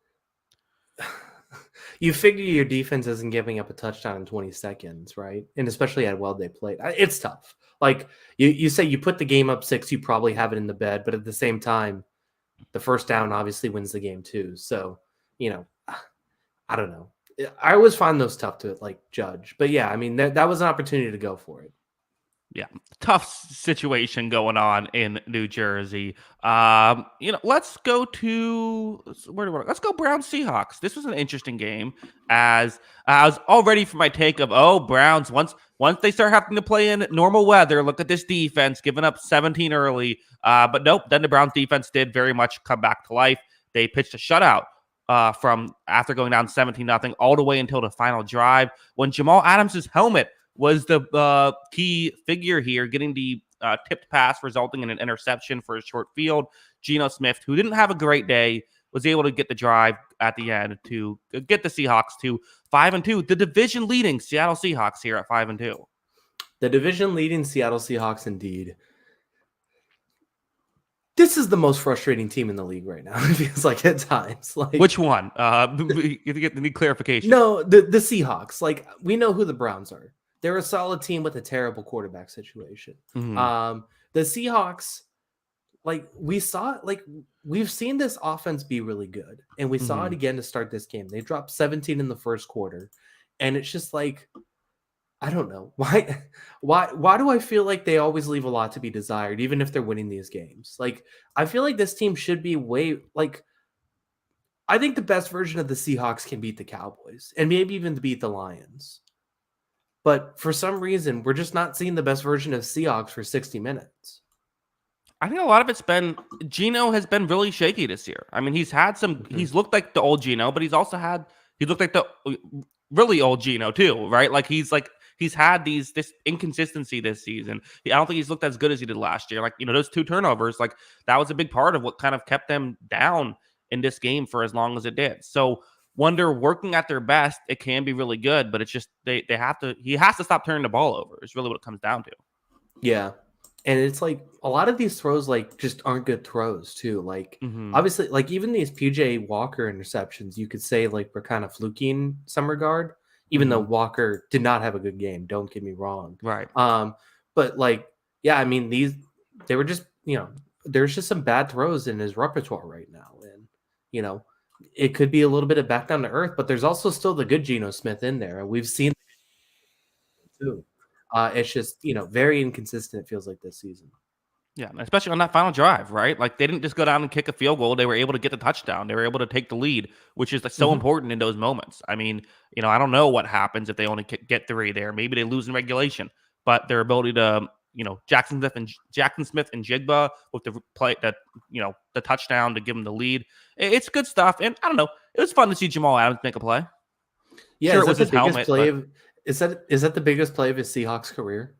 S2: you figure your defense isn't giving up a touchdown in 20 seconds, right? And especially at well they played. It's tough. Like, you say you put the game up 6, you probably have it in the bed. But at the same time, the first down obviously wins the game too. So, I don't know. I always find those tough to judge. But yeah, I mean, that was an opportunity to go for it.
S1: Yeah, tough situation going on in New Jersey. Let's go to let's go Browns Seahawks. This was an interesting game, as I was all ready for my take of Browns once they start having to play in normal weather. Look at this defense giving up 17 early, but nope. Then the Browns defense did very much come back to life. They pitched a shutout from after going down 17-0 all the way until the final drive when Jamal Adams' helmet was the key figure here, getting the tipped pass resulting in an interception for a short field. Geno Smith, who didn't have a great day, was able to get the drive at the end to get the Seahawks to 5-2. The division-leading Seattle Seahawks here at 5-2.
S2: The division-leading Seattle Seahawks, indeed. This is the most frustrating team in the league right now. It feels like at times. Like,
S1: which one? You need clarification.
S2: No, the Seahawks. Like, we know who the Browns are. They're a solid team with a terrible quarterback situation. The Seahawks, we've seen this offense be really good, and we saw it again to start this game. They dropped 17 in the first quarter, and it's just like, I don't know why do I feel like they always leave a lot to be desired, even if they're winning these games? Like, I feel like this team should be I think the best version of the Seahawks can beat the Cowboys and maybe even beat the Lions. But for some reason, we're just not seeing the best version of Seahawks for 60 minutes.
S1: I think a lot of it's been Geno has been really shaky this year. I mean, he's had some. He's looked like the old Geno, but he's looked like the really old Geno too, right? Like he's had this inconsistency this season. I don't think he's looked as good as he did last year. Like, those 2 turnovers, like that was a big part of what kind of kept them down in this game for as long as it did. So. Wonder working at their best, it can be really good, but it's just he has to stop turning the ball over. It's really what it comes down to.
S2: Yeah. And it's like a lot of these throws just aren't good throws too. Like obviously, even these PJ Walker interceptions, you could say were kind of fluky in some regard, even though Walker did not have a good game. Don't get me wrong.
S1: Right.
S2: But yeah, I mean, they were just, there's just some bad throws in his repertoire right now. And, it could be a little bit of back down to earth, but there's also still the good Geno Smith in there. And we've seen too. It's just, very inconsistent, it feels like this season.
S1: Yeah, especially on that final drive, right? Like they didn't just go down and kick a field goal. They were able to get the touchdown. They were able to take the lead, which is like, so important in those moments. I mean, I don't know what happens if they only get 3 there. Maybe they lose in regulation, but their ability to, Jackson Smith and Jigba with the play that, the touchdown to give them the lead. It's good stuff. And I don't know, it was fun to see Jamal Adams make a play.
S2: Yeah,
S1: sure, it was his helmet.
S2: Is that the biggest play of his Seahawks career?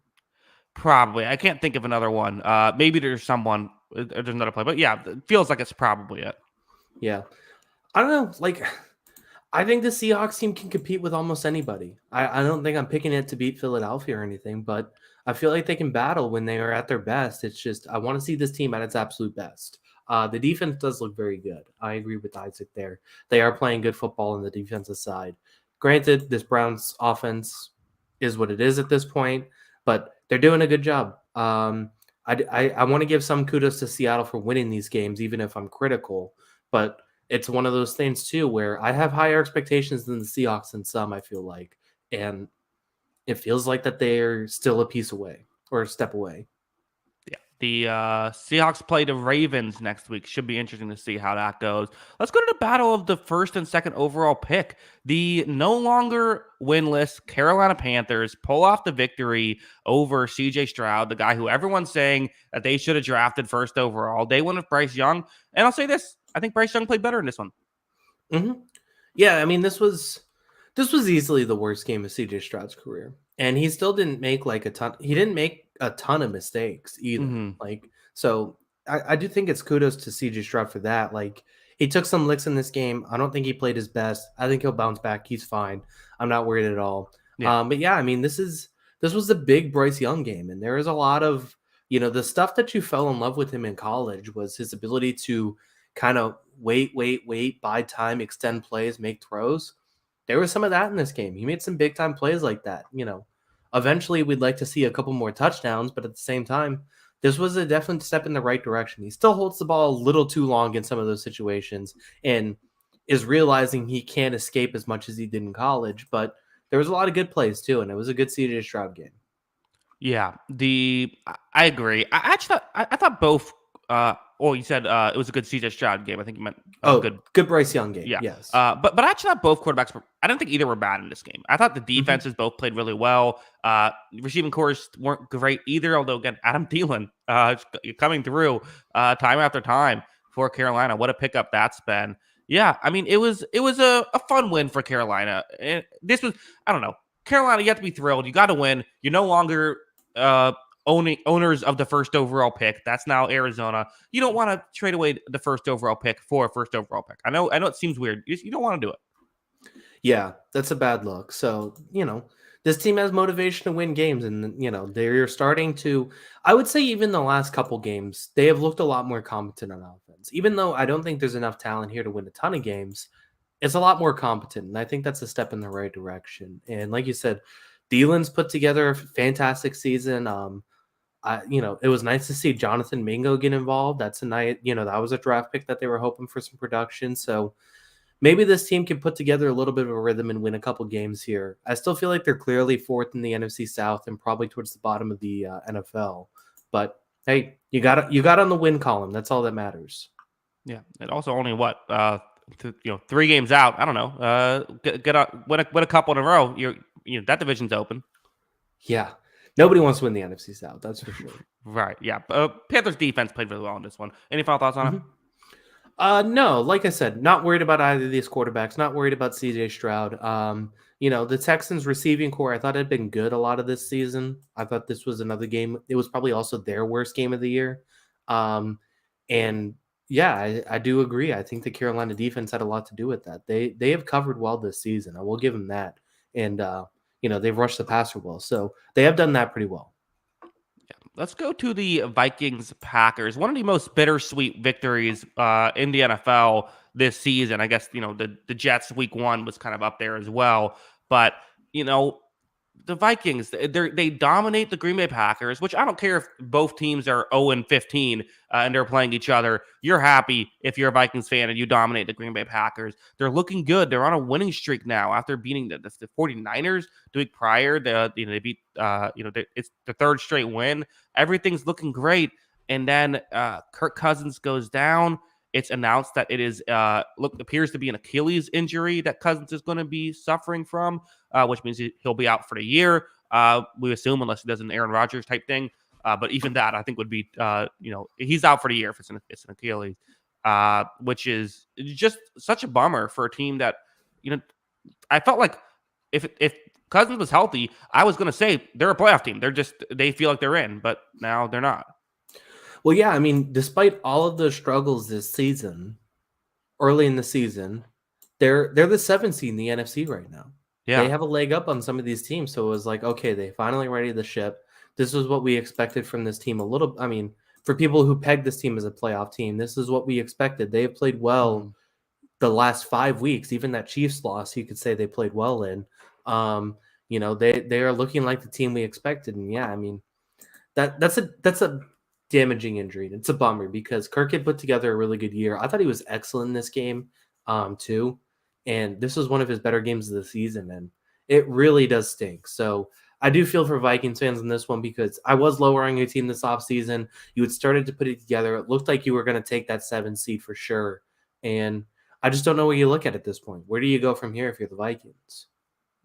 S1: Probably. I can't think of another one. Maybe there's another play, but yeah, it feels like it's probably it.
S2: Yeah. I don't know. Like, I think the Seahawks team can compete with almost anybody. I don't think I'm picking it to beat Philadelphia or anything, but I feel like they can battle when they are at their best. It's just, I want to see this team at its absolute best. The defense does look very good. I agree with Isaac there. They are playing good football on the defensive side. Granted, this Browns offense is what it is at this point, but they're doing a good job. I want to give some kudos to Seattle for winning these games, even if I'm critical. But it's one of those things, too, where I have higher expectations than the Seahawks in some, I feel like. And it feels like that they're still a piece away or a step away.
S1: Yeah. The Seahawks play the Ravens next week. Should be interesting to see how that goes. Let's go to the battle of the first and second overall pick. The no longer winless Carolina Panthers pull off the victory over CJ Stroud, the guy who everyone's saying that they should have drafted first overall. They went with Bryce Young. And I'll say this, I think Bryce Young played better in this one.
S2: Yeah, I mean, this was easily the worst game of CJ Stroud's career. And he still didn't make like a ton. He didn't make a ton of mistakes either. So I do think it's kudos to CJ Stroud for that. Like, he took some licks in this game. I don't think he played his best. I think he'll bounce back. He's fine. I'm not worried at all. Yeah. But yeah, I mean, this was a big Bryce Young game, and there is a lot of, the stuff that you fell in love with him in college was his ability to kind of wait, buy time, extend plays, make throws. There was some of that in this game. He made some big time plays like that. Eventually we'd like to see a couple more touchdowns, but at the same time, this was a definite step in the right direction. He still holds the ball a little too long in some of those situations and is realizing he can't escape as much as he did in college, but there was a lot of good plays too, and it was a good CJ Stroud game.
S1: Yeah, I agree. I thought both. You said it was a good CJ Stroud game. I think you meant
S2: good Bryce Young game.
S1: Yeah,
S2: yes.
S1: But I actually thought both quarterbacks I didn't think either were bad in this game. I thought the defenses both played really well. Receiving cores weren't great either. Although again, Adam Thielen coming through time after time for Carolina. What a pickup that's been. Yeah, I mean it was a fun win for Carolina. And this was, I don't know, Carolina. You have to be thrilled. You got to win. You're no longer owners of the first overall pick. That's now Arizona. You don't want to trade away the first overall pick for a first overall pick. I know it seems weird. You don't want to do it.
S2: Yeah, that's a bad look. So, this team has motivation to win games, and they're starting to, I would say, even the last couple games, they have looked a lot more competent on offense. Even though I don't think there's enough talent here to win a ton of games, it's a lot more competent, and I think that's a step in the right direction. And like you said, Thielen's put together a fantastic season. It was nice to see Jonathan Mingo get involved. That's a night, that was a draft pick that they were hoping for some production. So maybe this team can put together a little bit of a rhythm and win a couple games here. I still feel like they're clearly fourth in the NFC South and probably towards the bottom of the NFL. But hey, you got on the win column. That's all that matters.
S1: Yeah, and also only 3 games out. I don't know. Win a couple in a row. That division's open.
S2: Yeah. Nobody wants to win the NFC South. That's for sure.
S1: Right. Yeah. Panthers defense played really well in this one. Any final thoughts on
S2: it? No. Like I said, not worried about either of these quarterbacks. Not worried about CJ Stroud. The Texans receiving core, I thought had been good a lot of this season. I thought this was another game. It was probably also their worst game of the year. And yeah, I do agree. I think the Carolina defense had a lot to do with that. They have covered well this season. I will give them that. And they've rushed the passer well. So they have done that pretty well.
S1: Yeah. Let's go to the Vikings Packers. One of the most bittersweet victories in the NFL this season. I guess, the Jets week 1 was kind of up there as well. But, the Vikings, they dominate the Green Bay Packers, which I don't care if both teams are 0-15 and they're playing each other. You're happy if you're a Vikings fan and you dominate the Green Bay Packers. They're looking good. They're on a winning streak now after beating the 49ers the week prior. They beat it's the third straight win. Everything's looking great. And then Kirk Cousins goes down. It's announced that it is appears to be an Achilles injury that Cousins is going to be suffering from, which means he'll be out for the year. We assume, unless he does an Aaron Rodgers type thing. But even that, I think, would be he's out for the year if it's an Achilles, which is just such a bummer for a team that I felt like if Cousins was healthy, I was going to say they're a playoff team. They feel like they're in, but now they're not.
S2: Well, yeah, I mean, despite all of the struggles this season, early in the season, they're the 7th seed in the NFC right now. Yeah. They have a leg up on some of these teams, so it was like, okay, they finally readied the ship. This is what we expected from this team. For people who pegged this team as a playoff team, this is what we expected. They have played well the last 5 weeks. Even that Chiefs loss, you could say they played well in. They are looking like the team we expected, and yeah, I mean, that's a damaging injury. It's a bummer because Kirk had put together a really good year. I thought he was excellent in this game, too. And this was one of his better games of the season, and it really does stink. So I do feel for Vikings fans in this one because I was lowering your team this offseason. You had started to put it together. It looked like you were going to take that 7 seed for sure. And I just don't know where you look at this point. Where do you go from here if you're the Vikings?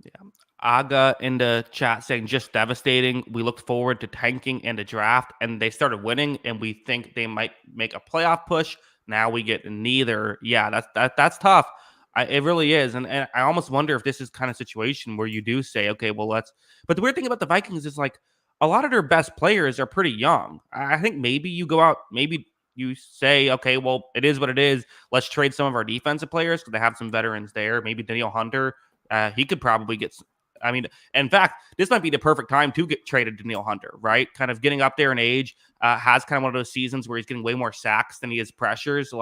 S1: Yeah. Aga in the chat saying just devastating. We looked forward to tanking and the draft, and they started winning, and we think they might make a playoff push. Now we get neither. Yeah, that's tough. It really is. And I almost wonder if this is kind of situation where you do say, okay, well, but the weird thing about the Vikings is like a lot of their best players are pretty young. I think maybe you go out, maybe you say, okay, well, it is what it is. Let's trade some of our defensive players because they have some veterans there. Maybe Danielle Hunter, he could probably get. In fact, this might be the perfect time to get traded to Danielle Hunter, right? Kind of getting up there in age, has kind of one of those seasons where he's getting way more sacks than he is pressures.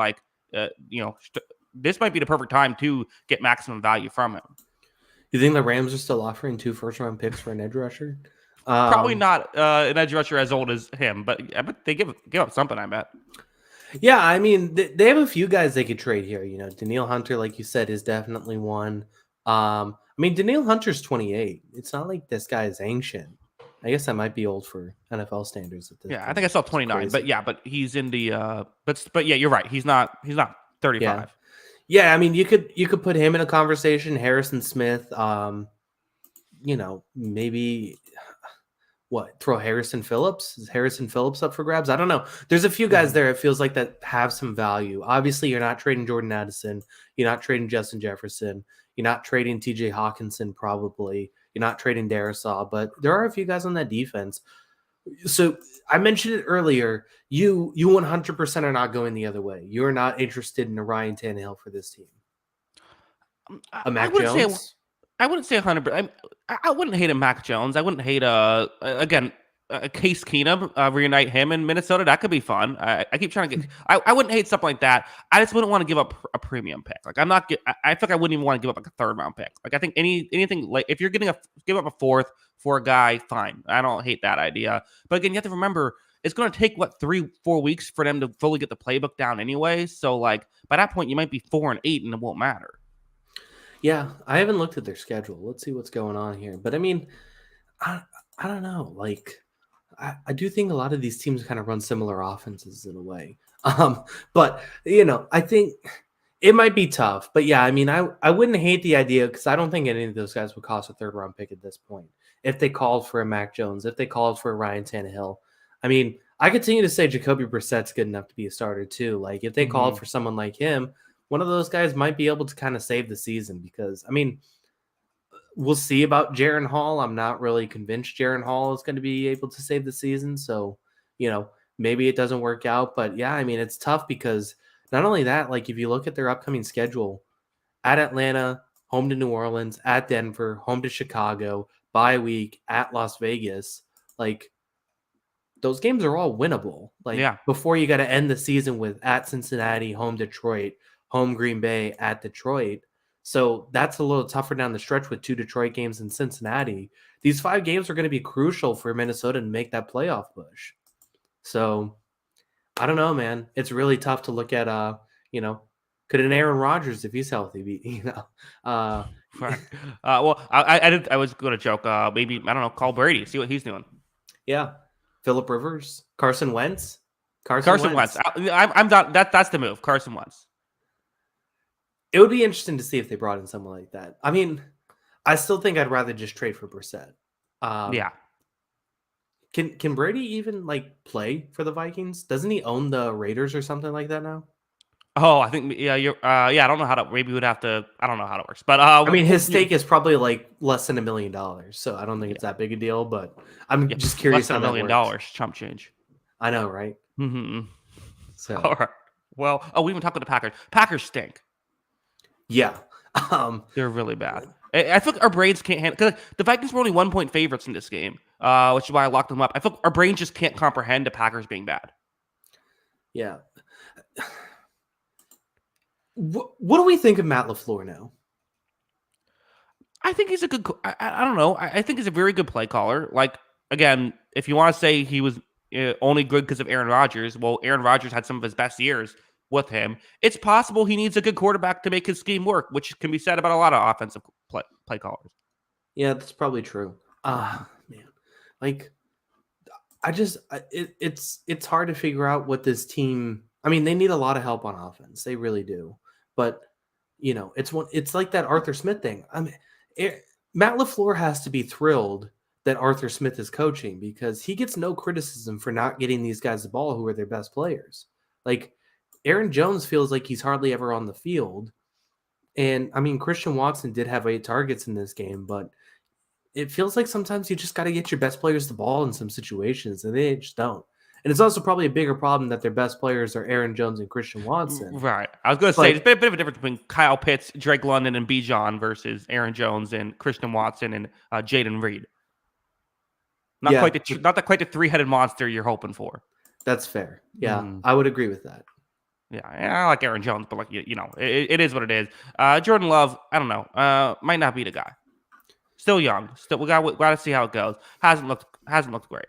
S1: This might be the perfect time to get maximum value from him.
S2: You think the Rams are still offering 2 first-round picks for an edge rusher?
S1: Probably not an edge rusher as old as him, but they give up something, I bet.
S2: Yeah, I mean, they have a few guys they could trade here. Danielle Hunter, like you said, is definitely one. Danielle Hunter's 28. It's not like this guy is ancient. I guess that might be old for NFL standards at this point.
S1: I think I saw 29, but he's in the but yeah, you're right. He's not 35.
S2: Yeah, I mean, you could put him in a conversation. Harrison Smith, maybe throw Harrison Phillips? Is Harrison Phillips up for grabs? I don't know. There's a few guys there, it feels like, that have some value. Obviously, you're not trading Jordan Addison. You're not trading Justin Jefferson. You're not trading TJ Hawkinson, probably. You're not trading Darisaw, but there are a few guys on that defense. So I mentioned it earlier. You 100% are not going the other way. You're not interested in a Ryan Tannehill for this team. A Mac Jones?
S1: I wouldn't say 100%. I wouldn't hate a Mac Jones. I wouldn't hate a Case Keenum, reunite him in Minnesota. That could be fun. I keep trying to get. I wouldn't hate something like that. I just wouldn't want to give up a premium pick. Like I feel like I wouldn't even want to give up like a 3rd round pick. Like I think anything like if you're give up a 4th for a guy, fine. I don't hate that idea. But again, you have to remember it's going to take 3-4 weeks for them to fully get the playbook down anyway. So like by that point, you might be 4-8 and it won't matter.
S2: Yeah, I haven't looked at their schedule. Let's see what's going on here. But I mean, I don't know. Like. I do think a lot of these teams kind of run similar offenses in a way. But, I think it might be tough. But, yeah, I mean, I wouldn't hate the idea because I don't think any of those guys would cost a 3rd-round pick at this point. If they called for a Mac Jones, if they called for a Ryan Tannehill. I mean, I continue to say Jacoby Brissett's good enough to be a starter too. Like, if they called for someone like him, one of those guys might be able to kind of save the season because, I mean – we'll see about Jaren Hall. I'm not really convinced Jaren Hall is going to be able to save the season. So, maybe it doesn't work out. But, yeah, I mean, it's tough because not only that, like if you look at their upcoming schedule, at Atlanta, home to New Orleans, at Denver, home to Chicago, bye week, at Las Vegas, like those games are all winnable. Like before you got to end the season with at Cincinnati, home Detroit, home Green Bay, at Detroit. So that's a little tougher down the stretch with 2 Detroit games in Cincinnati. These 5 games are going to be crucial for Minnesota to make that playoff push. So I don't know, man. It's really tough to look at, could an Aaron Rodgers, if he's healthy, be,
S1: Right. Well, I was going to joke. Maybe, I don't know, call Brady, see what he's doing.
S2: Yeah. Phillip Rivers, Carson Wentz.
S1: Carson Wentz. I'm done. That's the move. Carson Wentz.
S2: It would be interesting to see if they brought in someone like that. I mean, I still think I'd rather just trade for Brissett.
S1: Yeah.
S2: Can Brady even play for the Vikings? Doesn't he own the Raiders or something like that now?
S1: Oh, I think you're. I don't know how to. Maybe we'd have to. I don't know how it works, but
S2: I mean, his stake is probably less than $1 million, so I don't think it's that big a deal. But I'm just curious.
S1: Less than $1 million, chump change.
S2: I know, right?
S1: Mm-hmm.
S2: So,
S1: all right. Well, we even talked about the Packers. Packers stink.
S2: Yeah,
S1: they're really bad. I feel like our brains can't handle, because the Vikings were only 1-point favorites in this game, which is why I locked them up. I feel like our brains just can't comprehend the Packers being bad.
S2: Yeah. What do we think of Matt LaFleur now?
S1: I think he's a good. I don't know. I think he's a very good play caller. Like, again, if you want to say he was only good because of Aaron Rodgers, well, Aaron Rodgers had some of his best years with him. It's possible he needs a good quarterback to make his scheme work, which can be said about a lot of offensive play callers.
S2: Yeah, that's probably true. Man, it's hard to figure out what this team. I mean, they need a lot of help on offense. They really do. But it's like that Arthur Smith thing. I mean, Matt LaFleur has to be thrilled that Arthur Smith is coaching, because he gets no criticism for not getting these guys the ball who are their best players. Like, Aaron Jones feels like he's hardly ever on the field. And I mean, Christian Watson did have 8 targets in this game, but it feels like sometimes you just got to get your best players the ball in some situations, and they just don't. And it's also probably a bigger problem that their best players are Aaron Jones and Christian Watson.
S1: Right. I was going to say, there's a bit of a difference between Kyle Pitts, Drake London, and Bijan versus Aaron Jones and Christian Watson and Jaden Reed. Not quite the 3-headed monster you're hoping for.
S2: That's fair. Yeah, I would agree with that.
S1: Yeah, I like Aaron Jones, but it is what it is. Jordan Love, I don't know, might not be the guy. Still young. Still, we got to see how it goes. Hasn't looked great.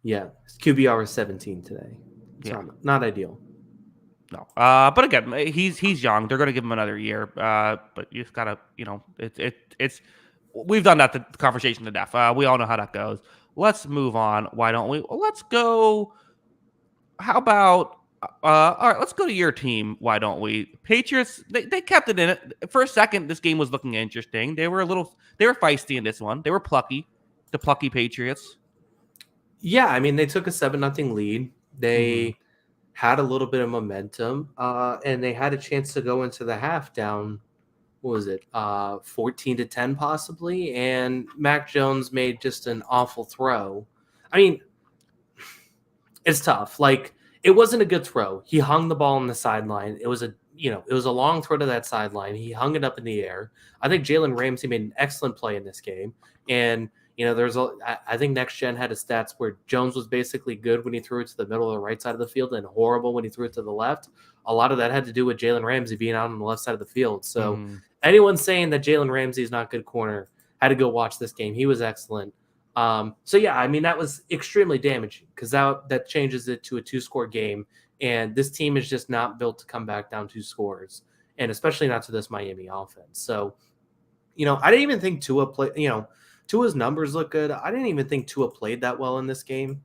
S2: Yeah, his QBR is 17 today. So not ideal.
S1: No, but again, he's young. They're going to give him another year. But you've got to, it's we've done that the conversation to death. We all know how that goes. Let's move on. Why don't we? Well, let's go. How about? All right, let's go to your team. Why don't we? Patriots. They kept it in it for a second. This game was looking interesting. They were feisty in this one. They were plucky. The plucky Patriots.
S2: Yeah, I mean, they took a 7-0 lead. They had a little bit of momentum, and they had a chance to go into the half down. What was it? 14-10 possibly. And Mac Jones made just an awful throw. I mean, it's tough. It wasn't a good throw. He hung the ball on the sideline. It was a long throw to that sideline. He hung it up in the air. I think Jalen Ramsey made an excellent play in this game. And, I think Next Gen had a stats where Jones was basically good when he threw it to the middle or the right side of the field and horrible when he threw it to the left. A lot of that had to do with Jalen Ramsey being out on the left side of the field. So anyone saying that Jalen Ramsey is not a good corner had to go watch this game. He was excellent. That was extremely damaging, because that changes it to a 2-score game, and this team is just not built to come back down 2 scores, and especially not to this Miami offense. So, I didn't even think Tua played. Tua's numbers look good. I didn't even think Tua played that well in this game.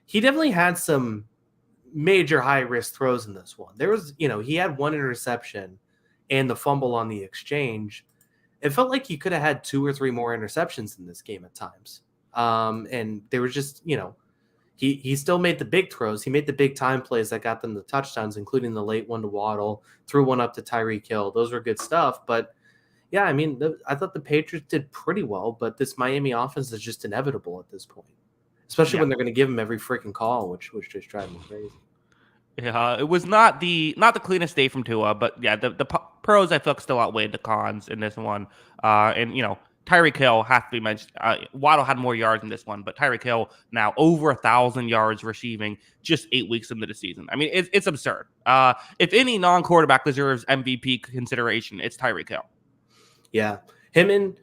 S2: He definitely had some major high-risk throws in this one. There was, he had 1 interception and the fumble on the exchange. It felt like he could have had 2 or 3 more interceptions in this game at times. And there was just, he still made the big throws. He made the big time plays that got them the touchdowns, including the late one to Waddle, threw one up to Tyreek Hill. Those were good stuff. But yeah, I mean, I thought the Patriots did pretty well, but this Miami offense is just inevitable at this point, especially when they're going to give him every freaking call, which just drives me crazy.
S1: Yeah, it was not the cleanest day from Tua, but yeah, the pros I feel still outweighed the cons in this one. And Tyreek Hill has to be mentioned. Waddle had more yards in this one, but Tyreek Hill now over 1,000 yards receiving just 8 weeks into the season. I mean, it's absurd. If any non-quarterback deserves MVP consideration, it's Tyreek Hill.
S2: Yeah, him and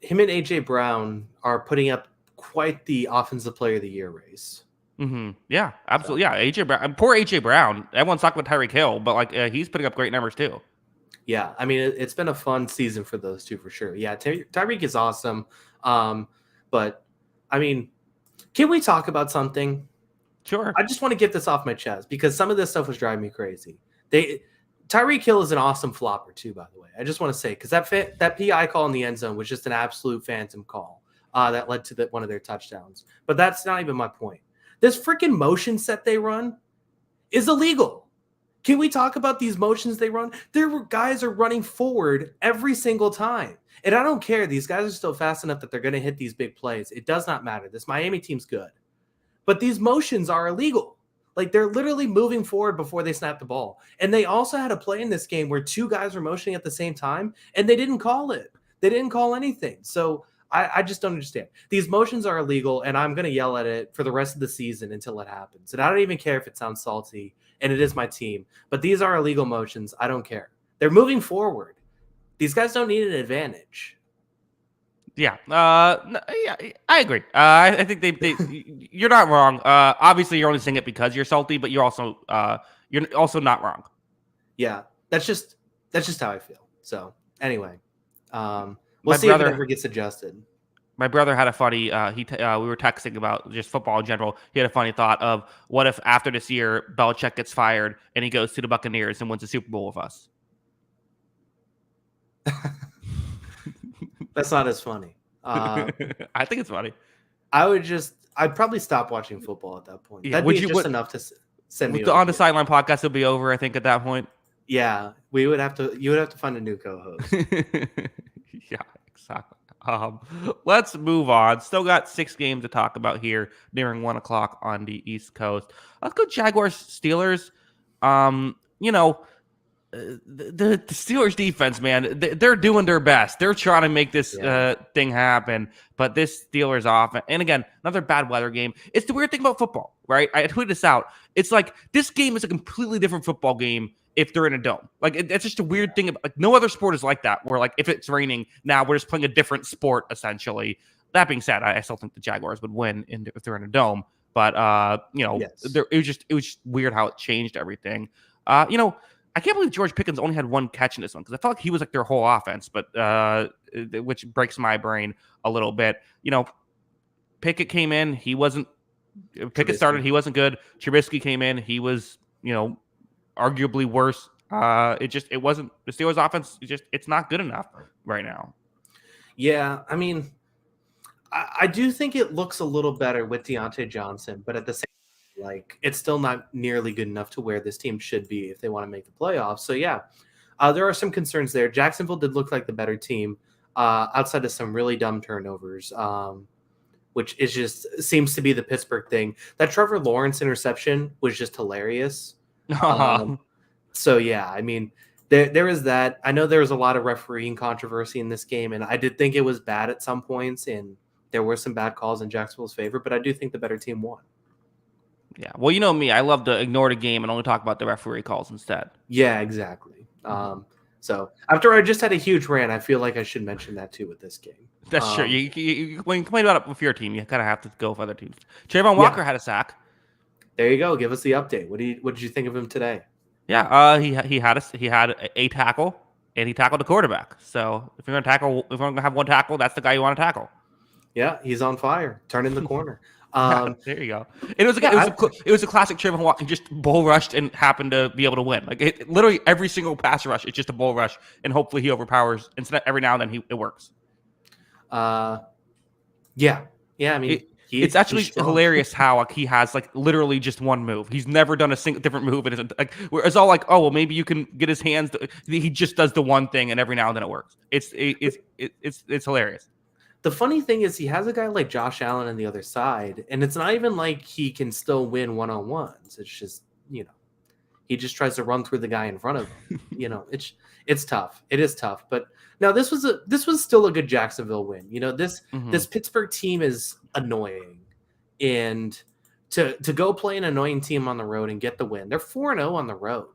S2: AJ Brown are putting up quite the offensive player of the year race.
S1: Mm-hmm. Yeah, absolutely. So. Yeah, AJ Brown. Poor AJ Brown. Everyone's talking about Tyreek Hill, but like he's putting up great numbers too.
S2: Yeah, I mean, it's been a fun season for those two for sure. Yeah, Tyreek is awesome. But, I mean, can we talk about something?
S1: Sure.
S2: I just want to get this off my chest because some of this stuff was driving me crazy. Tyreek Hill is an awesome flopper too, by the way. I just want to say, because that PI call in the end zone was just an absolute phantom call that led to one of their touchdowns. But that's not even my point. This freaking motion set they run is illegal. Can we talk about these motions they run? Guys are running forward every single time. And I don't care. These guys are still fast enough that they're going to hit these big plays. It does not matter. This Miami team's good. But these motions are illegal. Like, they're literally moving forward before they snap the ball. And they also had a play in this game where two guys were motioning at the same time, and they didn't call it. They didn't call anything. So I just don't understand. These motions are illegal, and I'm going to yell at it for the rest of the season until it happens. And I don't even care if it sounds salty, and it is my team. But these are illegal motions. I don't care. They're moving forward. These guys don't need an advantage.
S1: Yeah. Yeah, I agree. I think they you're not wrong. Obviously, you're only saying it because you're salty, but you're also not wrong.
S2: Yeah, that's just how I feel. So anyway, we'll see if it ever gets adjusted.
S1: My brother had a funny. We were texting about just football in general. He had a funny thought of what if after this year Belichick gets fired and he goes to the Buccaneers and wins the Super Bowl with us.
S2: That's not as funny.
S1: I think it's funny.
S2: I'd probably stop watching football at that point.
S1: Yeah,
S2: that'd be just enough to send me
S1: on the sideline podcast will be over, I think, at that point.
S2: Yeah, you would have to find a new co-host.
S1: Yeah, exactly. Let's move on. Still got 6 games to talk about here nearing 1:00 on the East Coast. Let's go Jaguars Steelers. The Steelers defense, man, they're doing their best. They're trying to make this thing happen. But this Steelers offense, and again, another bad weather game. It's the weird thing about football, right? I tweeted this out. It's like this game is a completely different football game if they're in a dome. Like it's just a weird thing. Like no other sport is like that. Where like if it's raining, now we're just playing a different sport essentially. That being said, I still think the Jaguars would win if they're in a dome. But it was just weird how it changed everything. I can't believe George Pickens only had 1 catch in this one because I felt like he was like their whole offense, but which breaks my brain a little bit. Pickett came in, he wasn't. Pickett started, he wasn't good. Trubisky came in, he was arguably worse. It wasn't the Steelers' offense. It's not good enough right now.
S2: Yeah, I mean, I do think it looks a little better with Deontay Johnson, but at the same. Like it's still not nearly good enough to where this team should be if they want to make the playoffs. So yeah, there are some concerns there. Jacksonville did look like the better team outside of some really dumb turnovers, which is just seems to be the Pittsburgh thing. That Trevor Lawrence interception was just hilarious. So yeah, I mean, there is that. I know there was a lot of refereeing controversy in this game, and I did think it was bad at some points, and there were some bad calls in Jacksonville's favor, but I do think the better team won.
S1: Yeah, well, you know me. I love to ignore the game and only talk about the referee calls instead.
S2: Yeah, exactly. So after I just had a huge rant, I feel like I should mention that too with this game.
S1: That's true. When you complain about it with your team, you kind of have to go with other teams. Trayvon Walker had a sack.
S2: There you go. Give us the update. What did you think of him today?
S1: Yeah, he had a tackle and he tackled the quarterback. So if you're gonna have one tackle, that's the guy you want to tackle.
S2: Yeah, he's on fire. Turn in the corner.
S1: There you go. It was a classic Trayvon Walker, just bull rushed and happened to be able to win. Like literally every single pass rush, it's just a bull rush, and hopefully he overpowers. And so every now and then it works.
S2: Yeah. I mean,
S1: it's actually hilarious how he has like literally just one move. He's never done a single different move, and it's all like, oh well, maybe you can get his hands. He just does the one thing, and every now and then it works. It's hilarious.
S2: The funny thing is he has a guy like Josh Allen on the other side, and it's not even like he can still win one-on-ones. It's just, He just tries to run through the guy in front of him. It's tough. It is tough. But no, this was still a good Jacksonville win. This Pittsburgh team is annoying, and to go play an annoying team on the road and get the win. They're 4-0 on the road.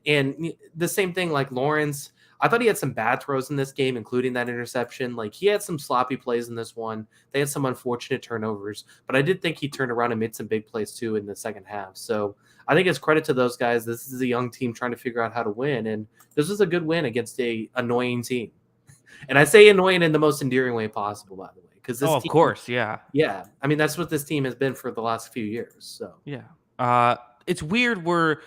S2: And the same thing, like Lawrence, I thought he had some bad throws in this game, including that interception. Like, he had some sloppy plays in this one. They had some unfortunate turnovers, but I did think he turned around and made some big plays too in the second half. So I think it's credit to those guys. This is a young team trying to figure out how to win, and this was a good win against a annoying team. And I say annoying in the most endearing way possible, by the way, because this
S1: of course, yeah.
S2: I mean, that's what this team has been for the last few years. So
S1: yeah. It's weird.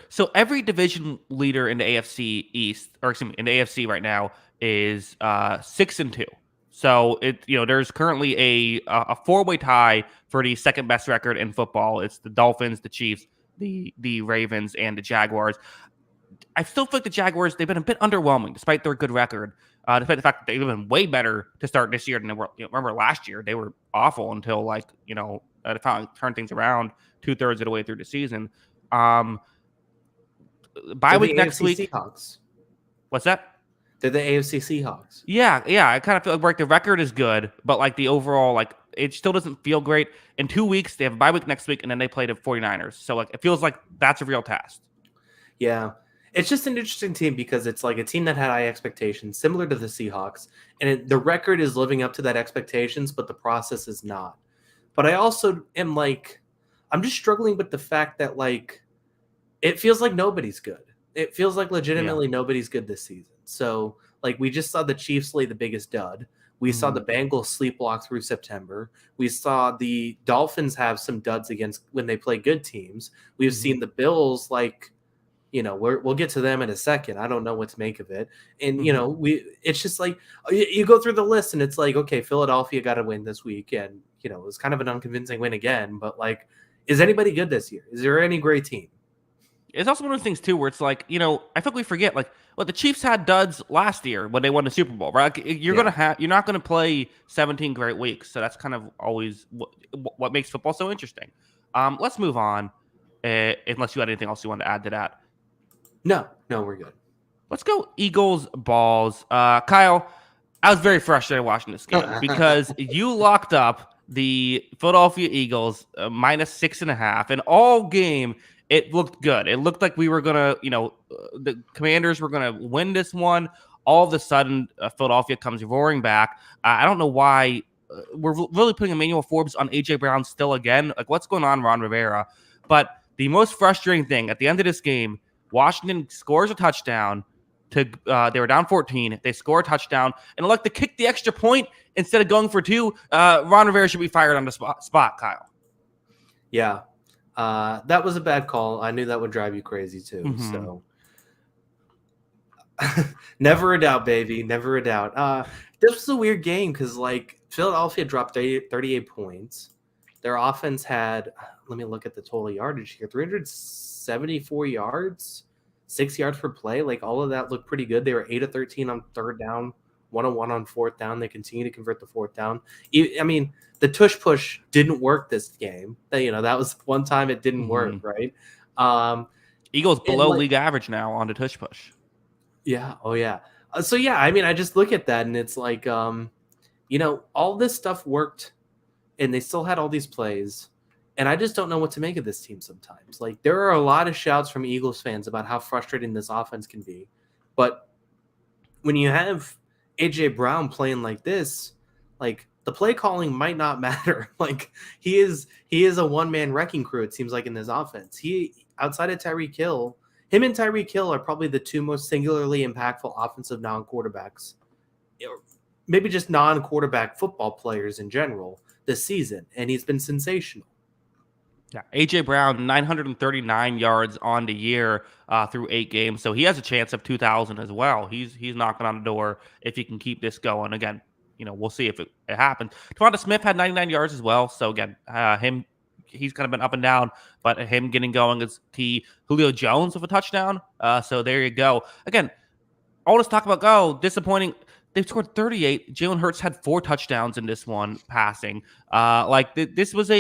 S1: So every division leader in the AFC East, or excuse me, in the AFC right now is 6-2. So there's currently a 4-way tie for the second best record in football. It's the Dolphins, the Chiefs, the Ravens, and the Jaguars. I still feel like the Jaguars, they've been a bit underwhelming despite their good record. Despite the fact that they've been way better to start this year than they were. Remember last year they were awful until they finally turned things around 2/3 of the way through the season. Bye week next week.
S2: Seahawks.
S1: What's that?
S2: They're the AFC Seahawks.
S1: Yeah. I kind of feel like the record is good, but the overall, it still doesn't feel great. In 2 weeks, they have a bye week next week, and then they play the 49ers. So it feels like that's a real test.
S2: Yeah. It's just an interesting team because it's like a team that had high expectations, similar to the Seahawks, and the record is living up to that expectations, but the process is not. But I also am I'm just struggling with the fact that it feels like nobody's good. It feels like legitimately nobody's good this season. So we just saw the Chiefs lay the biggest dud. We saw the Bengals sleepwalk through September. We saw the Dolphins have some duds against when they play good teams. We've seen the Bills we'll get to them in a second. I don't know what to make of it. And, it's just you go through the list and it's okay, Philadelphia got to win this week. And, it was kind of an unconvincing win again. But is anybody good this year? Is there any great team?
S1: It's also one of those things too, where it's I think we forget the Chiefs had duds last year when they won the Super Bowl, right? You're not going to play 17 great weeks. So that's kind of always what makes football so interesting. Let's move on. Unless you had anything else you want to add to that.
S2: No, we're good.
S1: Let's go Eagles balls. Kyle, I was very frustrated watching this game because you locked up the Philadelphia Eagles -6.5, and all game it looked good. It looked like we were gonna, the Commanders were gonna win this one. All of a sudden, Philadelphia comes roaring back. I don't know why we're really putting Emmanuel Forbes on AJ Brown still again. What's going on, Ron Rivera? But the most frustrating thing at the end of this game, Washington scores a touchdown. They were down 14. They score a touchdown and elect to kick the extra point instead of going for 2. Ron Rivera should be fired on the spot, Kyle.
S2: Yeah, that was a bad call. I knew that would drive you crazy too. So never a doubt, baby. Never a doubt. This was a weird game because Philadelphia dropped 38 points. Their offense had, let me look at the total yardage here, 374 yards. 6 yards per play, all of that looked pretty good. They were 8 of 13 on third down, 101 on fourth down. They continue to convert the fourth down. I mean, the tush push didn't work this game. That was one time it didn't work, right?
S1: Eagles below league average now on the tush push.
S2: Yeah. Oh yeah. So yeah, I mean, I just look at that and it's all this stuff worked, and they still had all these plays. And I just don't know what to make of this team sometimes. There are a lot of shouts from Eagles fans about how frustrating this offense can be. But when you have AJ Brown playing like this, the play calling might not matter. He is a one-man wrecking crew, it seems like, in this offense. Outside of Tyreek Hill, him and Tyreek Hill are probably the two most singularly impactful offensive non-quarterbacks, maybe just non-quarterback football players in general this season. And he's been sensational.
S1: Yeah, AJ Brown, 939 yards on the year through 8 games, so he has a chance of 2,000 as well. He's knocking on the door if he can keep this going. Again, we'll see if it happens. Devonta Smith had 99 yards as well, so again, he's kind of been up and down, but him getting going is key. Julio Jones with a touchdown, so there you go. Again, all this talk about disappointing. They've scored 38. Jalen Hurts had 4 touchdowns in this one passing. This was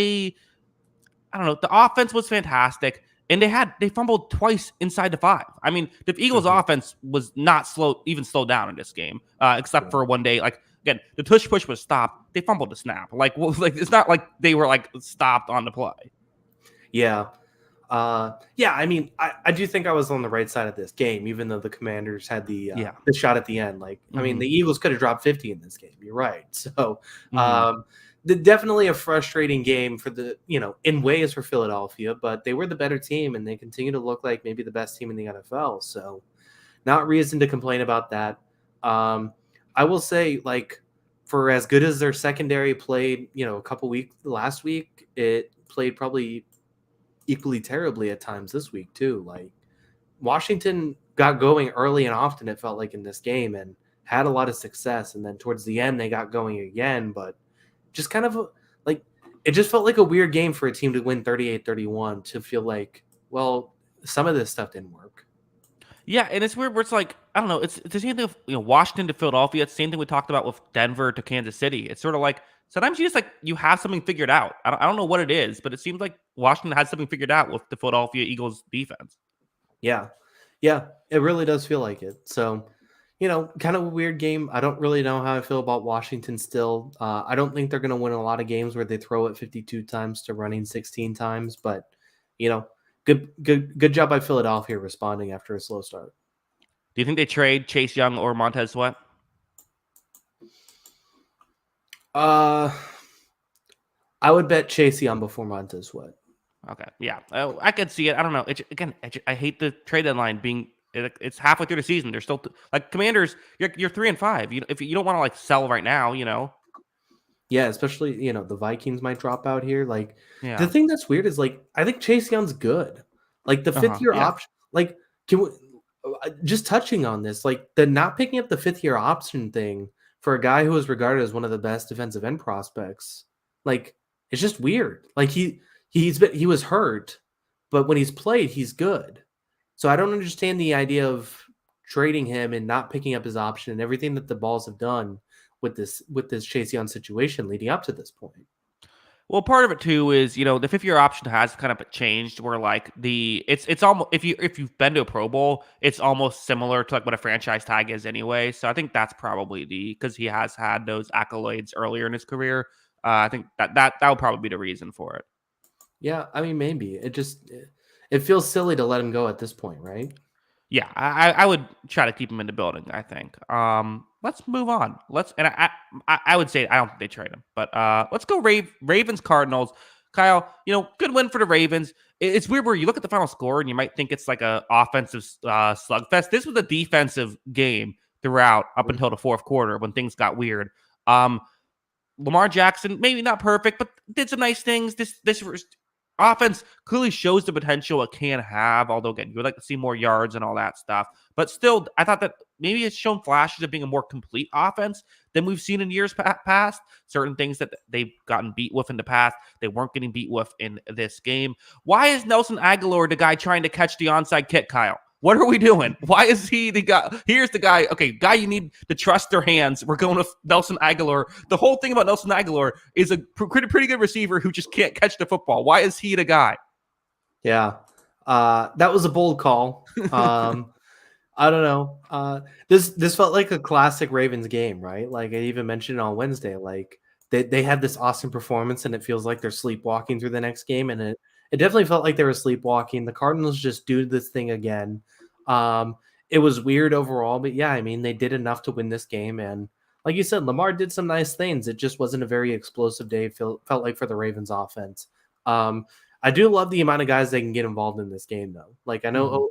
S1: I don't know. The offense was fantastic. and they fumbled twice inside the 5. I mean, the Eagles' offense was not even slowed down in this game, except for one day. Like again, the tush push was stopped. They fumbled the snap. Like, well, like it's not like they were like stopped on the play.
S2: Yeah. I mean, I do think I was on the right side of this game, even though the Commanders had the shot at the end. Like, I mean, the Eagles could have dropped 50 in this game. You're right. So, definitely a frustrating game for in ways for Philadelphia, but they were the better team and they continue to look like maybe the best team in the NFL. So, not reason to complain about that. I will say, like, for as good as their secondary played, a couple weeks last week, it played probably equally terribly at times this week too. Like, Washington got going early and often, it felt like, in this game, and had a lot of success, and then towards the end they got going again, but just kind of like it just felt like a weird game for a team to win 38-31, to feel like, well, some of this stuff didn't work.
S1: Yeah, and it's weird where it's like, I don't know, it's the same thing with Washington to Philadelphia. It's the same thing we talked about with Denver to Kansas City. It's sort of like sometimes you just like you have something figured out. I don't know what it is, but it seems like Washington has something figured out with the Philadelphia Eagles defense.
S2: Yeah, it really does feel like it. So, kind of a weird game. I don't really know how I feel about Washington still. I don't think they're going to win a lot of games where they throw it 52 times to running 16 times, but good job by Philadelphia responding after a slow start.
S1: Do you think they trade Chase Young or Montez Sweat?
S2: I would bet Chase Young before Montez Sweat.
S1: Okay, yeah, I could see it. I don't know. I hate the trade deadline being. It's halfway through the season. They're still like Commanders. You're 3-5. If you don't want to like sell right now,
S2: Yeah, especially the Vikings might drop out here. Like, the thing that's weird is, like, I think Chase Young's good. Like, the 5th-year option. Like, can we, just touching on this, like, the not picking up the 5th-year option thing for a guy who was regarded as one of the best defensive end prospects. Like, it's just weird. Like, he was hurt, but when he's played, he's good. So I don't understand the idea of trading him and not picking up his option and everything that the Balls have done with this Chase Young situation leading up to this point.
S1: Well, part of it too is the 5th-year option has kind of changed where like it's almost if you've been to a Pro Bowl, it's almost similar to like what a franchise tag is anyway. So I think that's probably because he has had those accolades earlier in his career. I think that would probably be the reason for it.
S2: Yeah, I mean, maybe it feels silly to let him go at this point, right?
S1: Yeah, I would try to keep him in the building, I think. Let's move on. I would say I don't think they trade him, but let's go Ravens Cardinals. Kyle, good win for the Ravens. It's weird where you look at the final score and you might think it's like a offensive slugfest. This was a defensive game throughout up until the 4th quarter when things got weird. Lamar Jackson, maybe not perfect, but did some nice things. This offense clearly shows the potential it can have, although, again, you would like to see more yards and all that stuff. But still, I thought that maybe it's shown flashes of being a more complete offense than we've seen in years past. Certain things that they've gotten beat with in the past, they weren't getting beat with in this game. Why is Nelson Agholor the guy trying to catch the onside kick, Kyle? What are we doing? Why is he the guy? Here's the guy. Okay, guy you need to trust their hands. We're going with Nelson Agholor. The whole thing about Nelson Agholor is a pretty good receiver who just can't catch the football. Why is he the guy?
S2: Yeah, that was a bold call. I don't know. This felt like a classic Ravens game, right? Like I even mentioned on Wednesday, like they had this awesome performance, and it feels like they're sleepwalking through the next game, and it definitely felt like they were sleepwalking. The Cardinals just do this thing again. It was weird overall, but yeah, I mean, they did enough to win this game. And like you said, Lamar did some nice things. It just wasn't a very explosive day, felt like, for the Ravens offense. I do love the amount of guys they can get involved in this game, though. Like I know,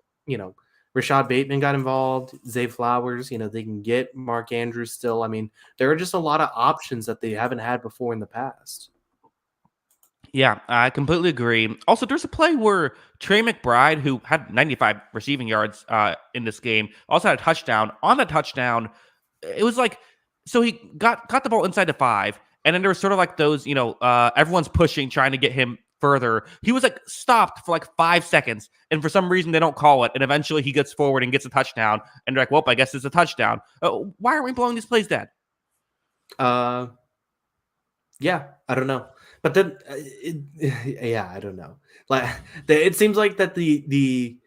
S2: Rashad Bateman got involved, Zay Flowers, they can get Mark Andrews still. I mean, there are just a lot of options that they haven't had before in the past.
S1: Yeah, I completely agree. Also, there's a play where Trey McBride, who had 95 receiving yards in this game, also had a touchdown. On the touchdown, it was like, so he got the ball inside the 5, and then there was sort of like those, everyone's pushing, trying to get him further. He was like stopped for like 5 seconds, and for some reason they don't call it, and eventually he gets forward and gets a touchdown, and they're like, well, I guess it's a touchdown. Why aren't we blowing these plays dead?
S2: Yeah, I don't know. But then, yeah, I don't know. Like, it seems like that the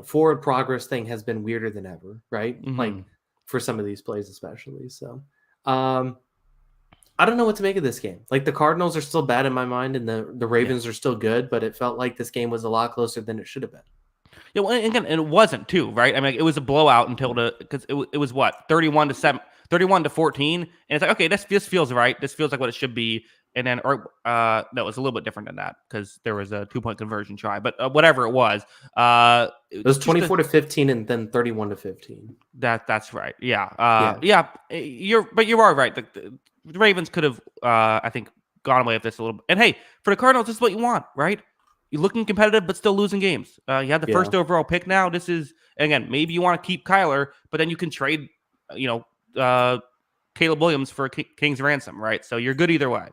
S2: forward progress thing has been weirder than ever, right? Like for some of these plays, especially. So, I don't know what to make of this game. Like the Cardinals are still bad in my mind, and the Ravens are still good, but it felt like this game was a lot closer than it should have been.
S1: Yeah, well, and again, and it wasn't too, right? I mean, it was a blowout until because it was what 31-7, 31-14, and it's like, okay, this feels right. This feels like what it should be. And then, no, it was a little bit different than that because there was a 2-point conversion try, but whatever it was,
S2: it was 24-15 and then 31-15.
S1: That's right. Yeah. You are right. The Ravens could have, I think, gone away with this a little bit. And hey, for the Cardinals, this is what you want, right? You're looking competitive, but still losing games. You had the first overall pick now. This is, again, maybe you want to keep Kyler, but then you can trade, Caleb Williams for a King's ransom, right? So you're good either way.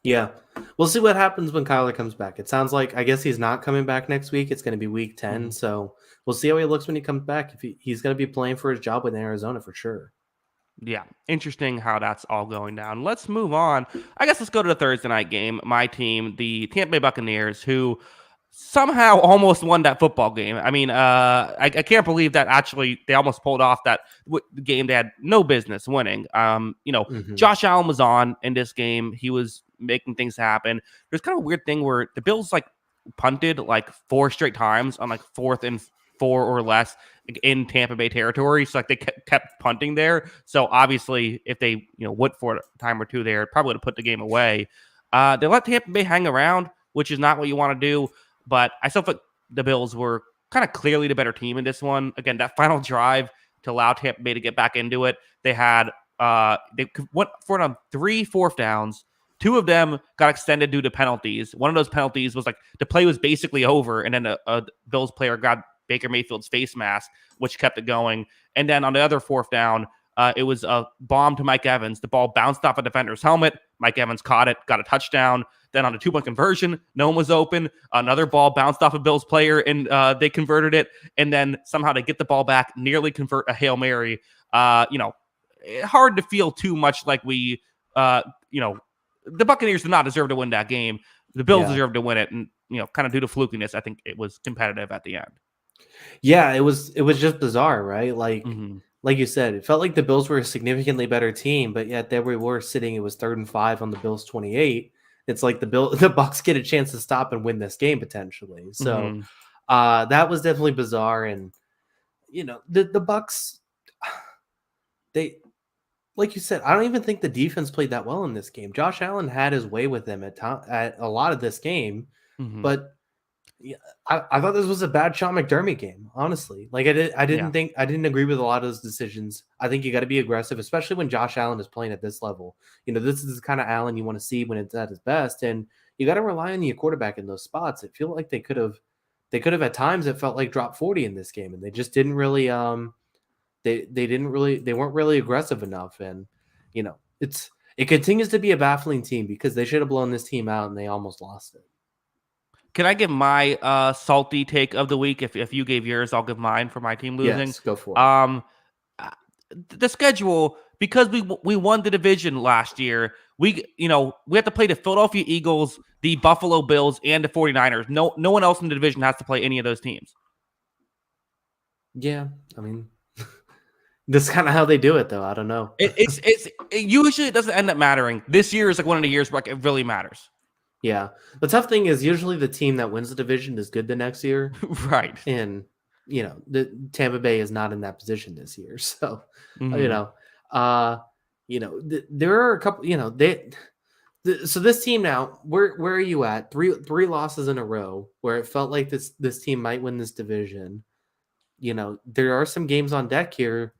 S2: Yeah. We'll see what happens when Kyler comes back. It sounds like, I guess he's not coming back next week. It's going to be week 10. So we'll see how he looks when he comes back. If he's going to be playing for his job with Arizona for sure.
S1: Yeah, interesting how that's all going down. Let's move on. I guess let's go to the Thursday night game. My team, the Tampa Bay Buccaneers, who somehow almost won that football game. I mean, I can't believe that actually they almost pulled off that game they had no business winning. Josh Allen was on in this game. He was making things happen. There's kind of a weird thing where the Bills punted 4 straight times on 4th and 4 or less in Tampa Bay territory. So they kept punting there. So obviously if they would for a time or two there, probably would have put the game away. They let Tampa Bay hang around, which is not what you want to do. But I still think the Bills were kind of clearly the better team in this one. Again, that final drive to allow Tampa Bay to get back into it. They had they went for it on 3 4th downs. 2 of them got extended due to penalties. One of those penalties was the play was basically over, and then a Bills player got Baker Mayfield's face mask, which kept it going. And then on the other 4th down, it was a bomb to Mike Evans. The ball bounced off a defender's helmet. Mike Evans caught it, got a touchdown. Then on a 2-point conversion, no one was open. Another ball bounced off a Bills player, and they converted it. And then somehow they get the ball back, nearly convert a Hail Mary. Hard to feel too much like we, the Buccaneers did not deserve to win that game. The Bills deserved to win it. And, kind of due to flukiness, I think it was competitive at the end.
S2: Yeah, it was just bizarre, right? Like you said, it felt like the Bills were a significantly better team, but yet there we were sitting. It was 3rd and 5 on the Bills 28. It's like the Bucs get a chance to stop and win this game potentially. So that was definitely bizarre. And the Bucs, they, like you said, I don't even think the defense played that well in this game. Josh Allen had his way with them at a lot of this game, but I thought this was a bad Sean McDermott game, honestly. I didn't agree with a lot of those decisions. I think you got to be aggressive, especially when Josh Allen is playing at this level. This is the kind of Allen you want to see when it's at his best, and you got to rely on your quarterback in those spots. It felt like they could have at times. It felt like drop 40 in this game, and they just didn't really. They weren't really aggressive enough, and it continues to be a baffling team because they should have blown this team out, and they almost lost it.
S1: Can I give my salty take of the week? If you gave yours, I'll give mine for my team losing.
S2: Yes, go for it.
S1: The schedule, because we won the division last year, we have to play the Philadelphia Eagles, the Buffalo Bills, and the 49ers. No one else in the division has to play any of those teams.
S2: Yeah, I mean, this is kind of how they do it, though. I don't know.
S1: It usually doesn't end up mattering. This year is one of the years where it really matters.
S2: Yeah. The tough thing is usually the team that wins the division is good the next year.
S1: Right.
S2: And, the Tampa Bay is not in that position this year. So, there are a couple, so this team now, where are you at? Three losses in a row where it felt like this team might win this division. There are some games on deck here.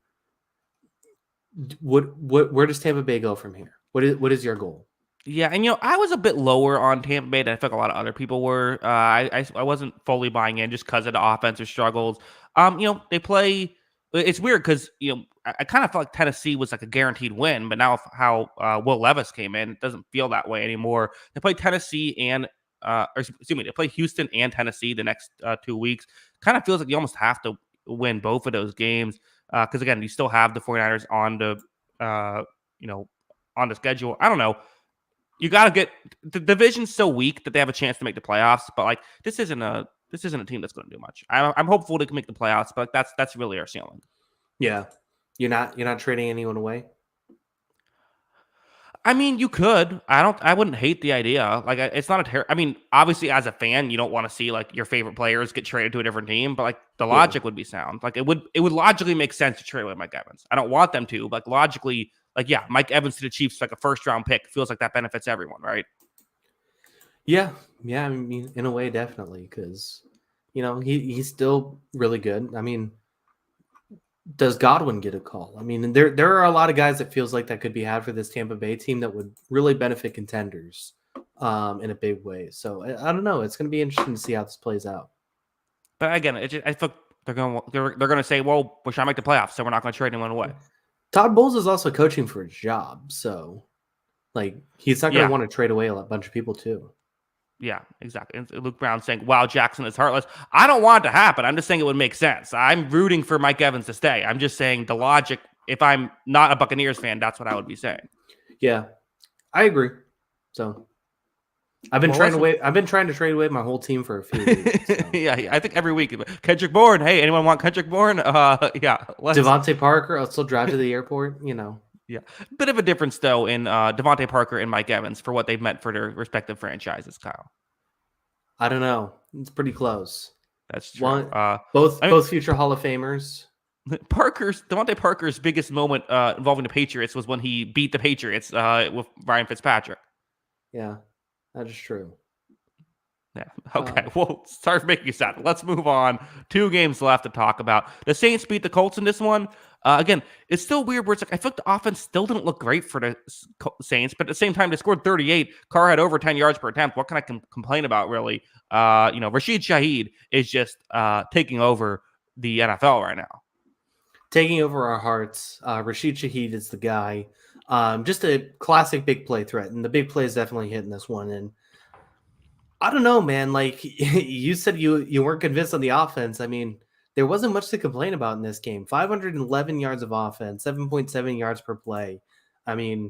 S2: Where does Tampa Bay go from here? What is your goal?
S1: Yeah, and I was a bit lower on Tampa Bay than I think a lot of other people were. I wasn't fully buying in just because of the offensive struggles. They play. It's weird because I kind of felt like Tennessee was a guaranteed win, but now how Will Levis came in, it doesn't feel that way anymore. They play Tennessee they play Houston and Tennessee the next 2 weeks. Kind of feels like you almost have to win both of those games because again, you still have the 49ers on the on the schedule. I don't know. You got to get the division's so weak that they have a chance to make the playoffs. But like this isn't a team that's going to do much. I'm hopeful they can make the playoffs, but like, that's really our ceiling.
S2: Yeah, you're not trading anyone away.
S1: I mean, you could. I wouldn't hate the idea. Like, it's not I mean, obviously, as a fan, you don't want to see like your favorite players get traded to a different team. But like, the logic would be sound. Like, it would logically make sense to trade away Mike Evans. I don't want them to, but logically, like, yeah, Mike Evans to the Chiefs, like a first round pick, feels like that benefits everyone, right?
S2: Yeah. I mean, in a way, definitely, because he's still really good. I mean, does Godwin get a call? I mean, there are a lot of guys that feels like that could be had for this Tampa Bay team that would really benefit contenders in a big way. So I don't know. It's going to be interesting to see how this plays out.
S1: But again, I feel they're going to say, well, we're trying to make the playoffs, so we're not going to trade anyone away.
S2: Todd Bowles is also coaching for a job, so like he's not going to want to trade away a bunch of people too.
S1: Yeah, exactly. And Luke Brown saying, wow, Jackson is heartless. I don't want it to happen. I'm just saying it would make sense. I'm rooting for Mike Evans to stay. I'm just saying the logic, if I'm not a Buccaneers fan, that's what I would be saying.
S2: Yeah, I agree. So I've been trying to trade away my whole team for a few weeks. So.
S1: Yeah, I think every week. Kendrick Bourne. Hey, anyone want Kendrick Bourne? Yeah.
S2: Devontae Parker. I'll still drive to the airport,
S1: Yeah. Bit of a difference, though, in Devontae Parker and Mike Evans for what they've meant for their respective franchises, Kyle.
S2: I don't know. It's pretty close.
S1: That's true.
S2: Both future Hall of Famers.
S1: Devontae Parker's biggest moment involving the Patriots was when he beat the Patriots with Ryan Fitzpatrick.
S2: Yeah, that is true.
S1: Yeah. Okay. Well, sorry for making you sad. Let's move on. 2 games left to talk about. The Saints beat the Colts in this one. Again, it's still weird where it's like I feel like the offense still didn't look great for the Saints, but at the same time, they scored 38. Carr had over 10 yards per attempt. What can I complain about, really? Rashid Shaheed is just taking over the NFL right now.
S2: Taking over our hearts. Rashid Shaheed is the guy. Just a classic big play threat, and the big play is definitely hitting this one. And I don't know, man. Like you said, you weren't convinced on the offense. I mean, there wasn't much to complain about in this game. 511 yards of offense, 7.7 yards per play. I mean,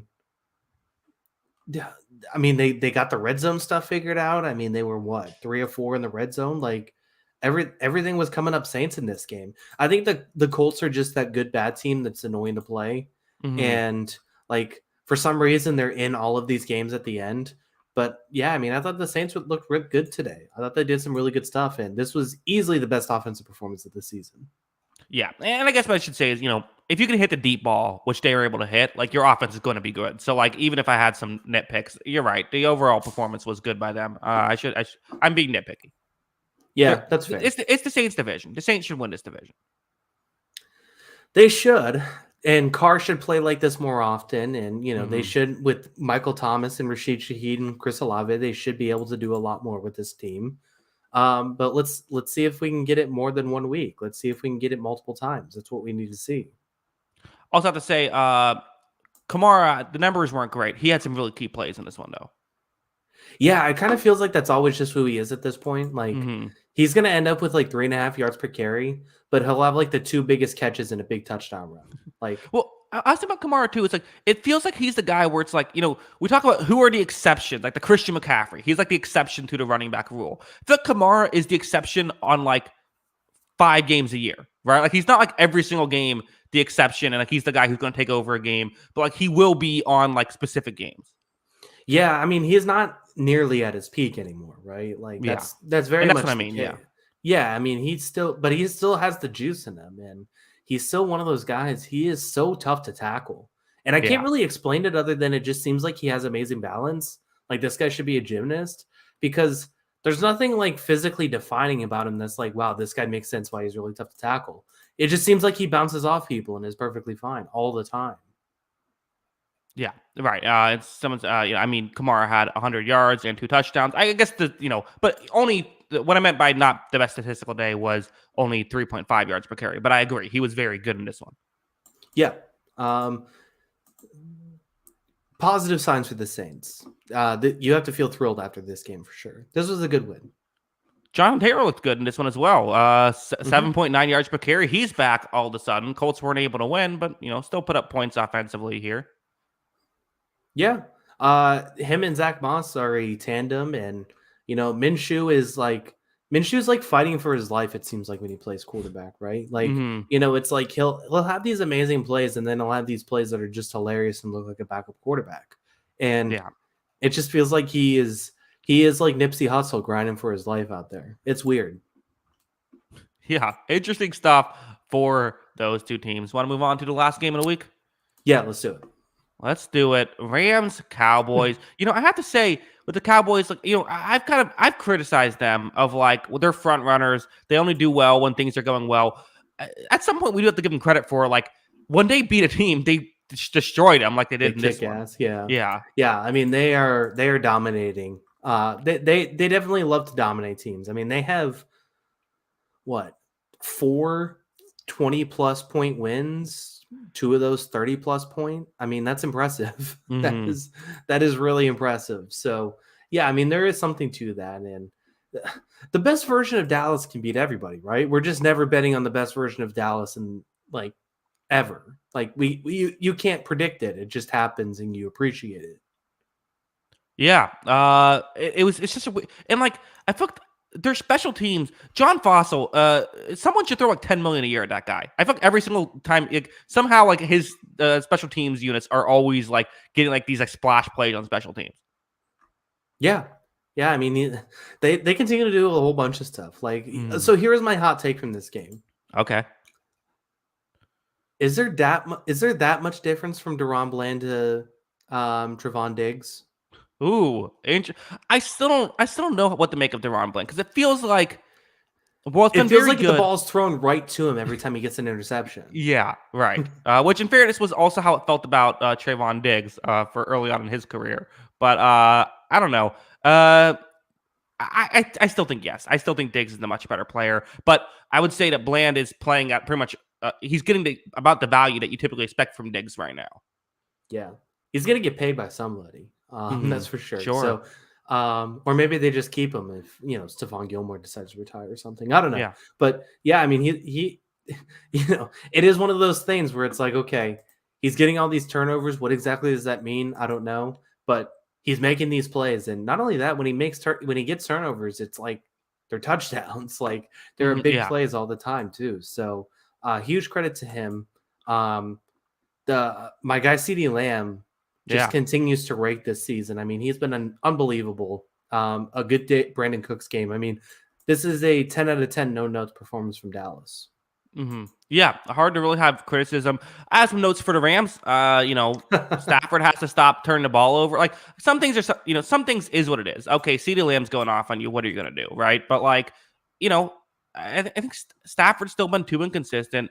S2: they got the red zone stuff figured out. I mean, they were 3 or 4 in the red zone. Like everything was coming up Saints in this game. I think the Colts are just that good bad team that's annoying to play, and like for some reason they're in all of these games at the end. But yeah, I mean, I thought the Saints would look real good today. I thought they did some really good stuff, and this was easily the best offensive performance of the season.
S1: Yeah, and I guess what I should say is, if you can hit the deep ball, which they were able to hit, like your offense is going to be good. So like, even if I had some nitpicks, you're right. The overall performance was good by them. I'm being nitpicky.
S2: Yeah, that's fair.
S1: It's the Saints division. The Saints should win this division.
S2: They should. And Carr should play like this more often. And, they should, with Michael Thomas and Rashid Shaheed and Chris Olave, they should be able to do a lot more with this team. But let's see if we can get it more than 1 week. Let's see if we can get it multiple times. That's what we need to see.
S1: Also have to say, Kamara, the numbers weren't great. He had some really key plays in this one, though.
S2: Yeah, it kind of feels like that's always just who he is at this point. Like he's going to end up with like 3.5 yards per carry, but he'll have like the 2 biggest catches in a big touchdown run. Like,
S1: well, I was thinking about Kamara too. It's like it feels like he's the guy where it's like, we talk about who are the exceptions, like the Christian McCaffrey. He's like the exception to the running back rule. I feel like Kamara is the exception on like 5 games a year, right? Like he's not like every single game the exception, and like he's the guy who's going to take over a game, but like he will be on like specific games.
S2: Yeah, I mean, he's not nearly at his peak anymore, right? Like that's very much
S1: what I mean.
S2: Yeah. I mean, he still has the juice in him, and he's still one of those guys. He is so tough to tackle, and I can't really explain it other than it just seems like he has amazing balance. Like this guy should be a gymnast because there's nothing like physically defining about him that's like, wow, this guy makes sense why he's really tough to tackle. It just seems like he bounces off people and is perfectly fine all the time.
S1: Yeah, right. It's someone's. I mean, Kamara had 100 yards and 2 touchdowns. I guess but only what I meant by not the best statistical day was only 3.5 yards per carry. But I agree, he was very good in this one.
S2: Yeah. Positive signs for the Saints. You have to feel thrilled after this game for sure. This was a good win.
S1: John Taylor looked good in this one as well. 7.9 yards per carry. He's back all of a sudden. Colts weren't able to win, but still put up points offensively here.
S2: Yeah. Him and Zach Moss are a tandem, and Minshew's like fighting for his life. It seems like when he plays quarterback, right? Like it's like he'll have these amazing plays, and then he'll have these plays that are just hilarious and look like a backup quarterback, and it just feels like he is like Nipsey Hussle grinding for his life out there. It's weird.
S1: Yeah, interesting stuff for those two teams. Want to move on to the last game of the week?
S2: Yeah, let's do it.
S1: Let's do it. Rams, Cowboys. I have to say with the Cowboys, like, I've criticized them of like, well, they're front runners. They only do well when things are going well. At some point, we do have to give them credit for like when they beat a team, they destroyed them like they did in this one.
S2: Yeah. I mean, they are dominating. They definitely love to dominate teams. I mean, they have what, 4 20+ point wins, 2 of those 30+ point. I mean, that's impressive. That is really impressive. So yeah, I mean, there is something to that, and the best version of Dallas can beat everybody, right? We're just never betting on the best version of Dallas and like ever. Like you can't predict it. It just happens and you appreciate it.
S1: Yeah. It's just and like I feel like their special teams, John Fossil, someone should throw like $10 million a year at that guy. I feel like every single time, somehow like his special teams units are always like getting like these like splash plays on special teams.
S2: Yeah. I mean, they continue to do a whole bunch of stuff. Like, so here's my hot take from this game.
S1: Okay.
S2: Is there that much difference from Deron Bland to Trevon Diggs?
S1: Ooh, I still don't know what to make of Deron Bland because it feels like, well, it's been
S2: it feels
S1: very
S2: like
S1: good.
S2: The ball's thrown right to him every time he gets an interception.
S1: Yeah, right. Which, in fairness, was also how it felt about Trevon Diggs for early on in his career. But I don't know. I still think yes. I still think Diggs is the much better player. But I would say that Bland is playing at pretty much. He's getting about the value that you typically expect from Diggs right now.
S2: Yeah, he's gonna get paid by somebody. That's for sure.
S1: Sure.
S2: So, or maybe they just keep him if Stephon Gilmore decides to retire or something. I don't know.
S1: Yeah.
S2: But yeah, I mean, he it is one of those things where it's like, okay, he's getting all these turnovers. What exactly does that mean? I don't know. But he's making these plays, and not only that, when he gets turnovers, it's like they're touchdowns. Like they're big plays all the time too. So huge credit to him. My guy CeeDee Lamb just continues to rake this season. I mean, he's been unbelievable. A good day, Brandon Cooks game. I mean, this is a 10 out of 10 no notes performance from Dallas.
S1: Yeah, hard to really have criticism. I have some notes for the Rams. Stafford has to stop turning the ball over. Like some things are, some things is what it is. Okay, CeeDee Lamb's going off on you. What are you going to do, right? But like, I think Stafford's still been too inconsistent.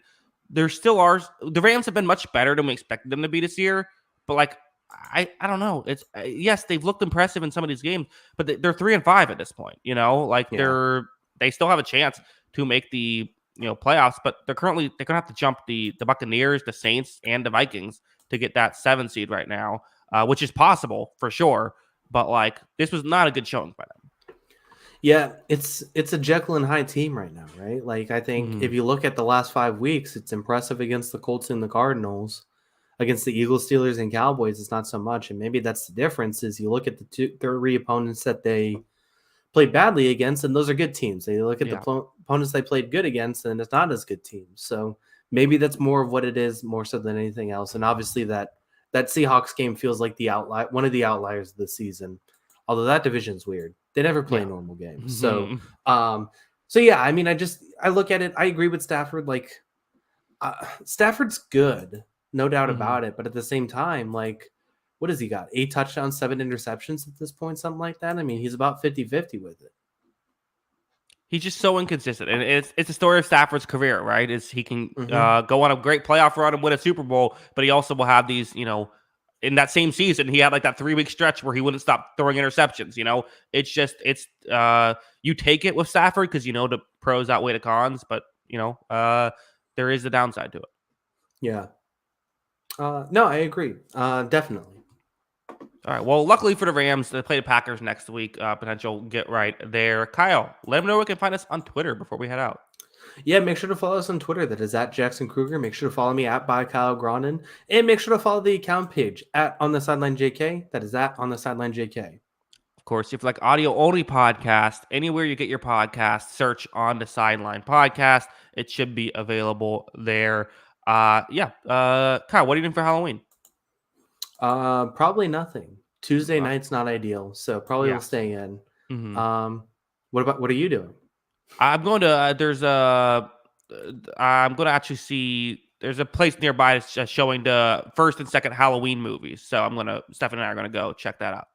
S1: There still are. The Rams have been much better than we expected them to be this year. But like, I don't know. It's yes, they've looked impressive in some of these games, but they're 3-5 at this point. They still have a chance to make the playoffs, but they're gonna have to jump the Buccaneers, the Saints, and the Vikings to get that 7 seed right now, which is possible for sure. But like, this was not a good showing by them.
S2: Yeah, it's a Jekyll and Hyde team right now, right? Like, I think if you look at the last 5 weeks, it's impressive against the Colts and the Cardinals. Against the Eagles, Steelers, and Cowboys, it's not so much. And maybe that's the difference is you look at the 3 opponents that they played badly against, and those are good teams. They look at the opponents they played good against, and it's not as good teams. So maybe that's more of what it is, more so than anything else. And obviously that Seahawks game feels like one of the outliers of the season. Although that division's weird. They never play normal games. So yeah, I mean, I look at it. I agree with Stafford. Like, Stafford's good. No doubt about it. But at the same time, like, what has he got? 8 touchdowns, 7 interceptions at this point, something like that. I mean, he's about 50-50 with it.
S1: He's just so inconsistent. And it's a story of Stafford's career, right? Is he can go on a great playoff run and win a Super Bowl, but he also will have these, in that same season, he had like that 3-week stretch where he wouldn't stop throwing interceptions. It's you take it with Stafford because the pros outweigh the cons, but there is the downside to it.
S2: Yeah. No, I agree. Definitely.
S1: All right. Well, luckily for the Rams, they play the Packers next week. Potential get right there. Kyle, let them know where we can find us on Twitter before we head out.
S2: Yeah, make sure to follow us on Twitter. That is at Jackson Kruger. Make sure to follow me at by Kyle Gronin. And make sure to follow the account page at On the Sideline JK. That is at On the Sideline JK.
S1: Of course, if you like audio only podcast, anywhere you get your podcast, search On the Sideline Podcast. It should be available there. Kyle, what are you doing for Halloween?
S2: Probably nothing. Tuesday night's not ideal, so probably will stay in.
S1: Mm-hmm.
S2: What are you doing?
S1: I'm going to I'm going to actually see. There's a place nearby that's showing the first and second Halloween movies, so Stefan and I are gonna go check that out.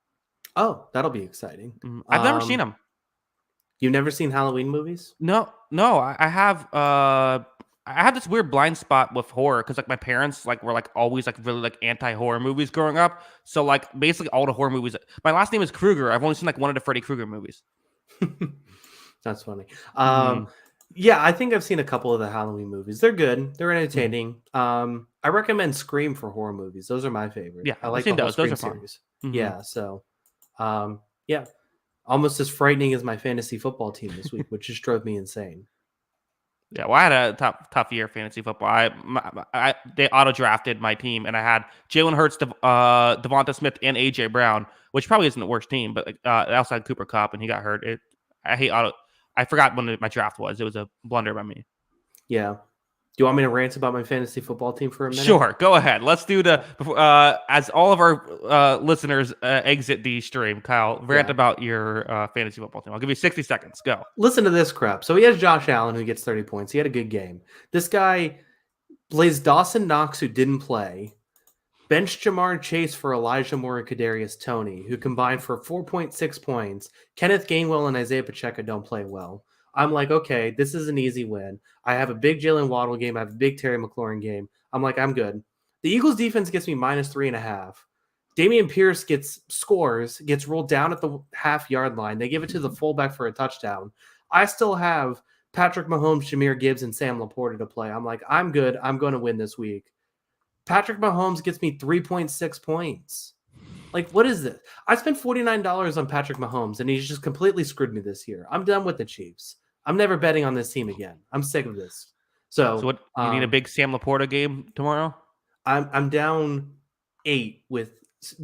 S2: Oh, that'll be exciting.
S1: I've never seen them.
S2: You've never seen Halloween movies?
S1: No, I have. I had this weird blind spot with horror because like my parents were always really anti-horror movies growing up. So like basically all the horror movies. My last name is Kruger. I've only seen one of the Freddy Krueger movies.
S2: That's funny. Yeah, I think I've seen a couple of the Halloween movies. They're good. They're entertaining. I recommend Scream for horror movies. Those are my favorite.
S1: Yeah,
S2: I like the whole Scream series. Yeah, so yeah, almost as frightening as my fantasy football team this week, which just drove me insane.
S1: Yeah, well, I had a tough year fantasy football. They auto drafted my team, and I had Jalen Hurts, Devonta Smith, and AJ Brown, which probably isn't the worst team. But I also had Cooper Kupp, and he got hurt. I hate auto. I forgot when my draft was. It was a blunder by me.
S2: Yeah. Do you want me to rant about my fantasy football team for a minute?
S1: Sure, go ahead. Let's do as all of our listeners exit the stream. Kyle, rant about your fantasy football team. I'll give you 60 seconds. Go.
S2: Listen to this crap. So he has Josh Allen, who gets 30 points. He had a good game. This guy plays Dawson Knox, who didn't play. Bench Jamar Chase for Elijah Moore and Kadarius Toney, who combined for 4.6 points. Kenneth Gainwell and Isaiah Pacheco don't play well. I'm like, okay, this is an easy win. I have a big Jalen Waddle game. I have a big Terry McLaurin game. I'm like, I'm good. The Eagles defense gets me -3.5. Dameon Pierce gets rolled down at the half-yard line. They give it to the fullback for a touchdown. I still have Patrick Mahomes, Jahmyr Gibbs, and Sam Laporta to play. I'm like, I'm good. I'm going to win this week. Patrick Mahomes gets me 3.6 points. Like, what is this? I spent $49 on Patrick Mahomes, and he's just completely screwed me this year. I'm done with the Chiefs. I'm never betting on this team again. I'm sick of this. So
S1: what? You need a big Sam Laporta game tomorrow?
S2: I'm down 8 with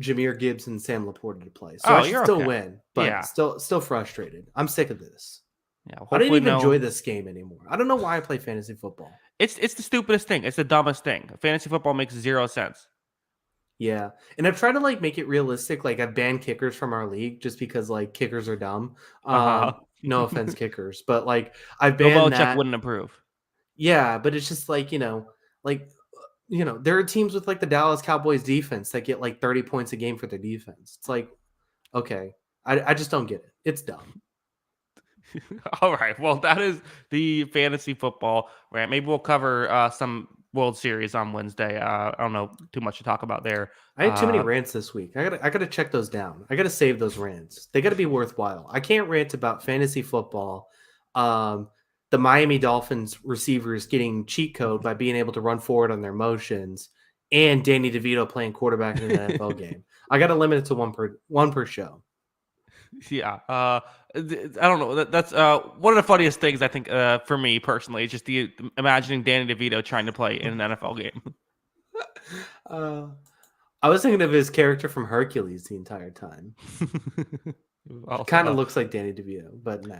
S2: Jahmyr Gibbs and Sam Laporta to play. So I should still win, but still frustrated. I'm sick of this. Yeah, I didn't even enjoy this game anymore. I don't know why I play fantasy football.
S1: It's the stupidest thing. It's the dumbest thing. Fantasy football makes 0 sense.
S2: Yeah. And I've tried to make it realistic. I've banned kickers from our league just because kickers are dumb. No offense, kickers, but I've banned that.
S1: Wouldn't approve.
S2: Yeah, but it's just there are teams with the Dallas Cowboys defense that get 30 points a game for their defense. It's okay. I just don't get it. It's dumb.
S1: All right. Well, that is the fantasy football rant. Maybe we'll cover some World Series on Wednesday. I don't know too much to talk about there.
S2: I had too many rants this week. I gotta check those down. I gotta save those rants. They gotta be worthwhile. I can't rant about fantasy football. The Miami Dolphins receivers getting cheat code by being able to run forward on their motions, and Danny DeVito playing quarterback in an NFL game. I gotta limit it to one per show.
S1: Yeah, I don't know. That's one of the funniest things I think for me personally. Is just imagining Danny DeVito trying to play in an NFL game.
S2: I was thinking of his character from Hercules the entire time. Kind of looks like Danny DeVito, but nah.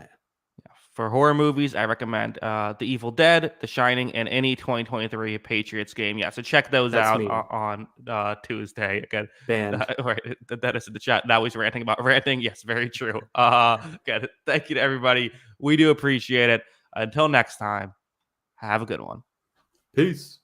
S1: For horror movies, I recommend The Evil Dead, The Shining, and any 2023 Patriots game. Yeah, so check those out on Tuesday. Again, right, that is in the chat. Now he's ranting about ranting. Yes, very true. Again, thank you to everybody. We do appreciate it. Until next time, have a good one.
S2: Peace.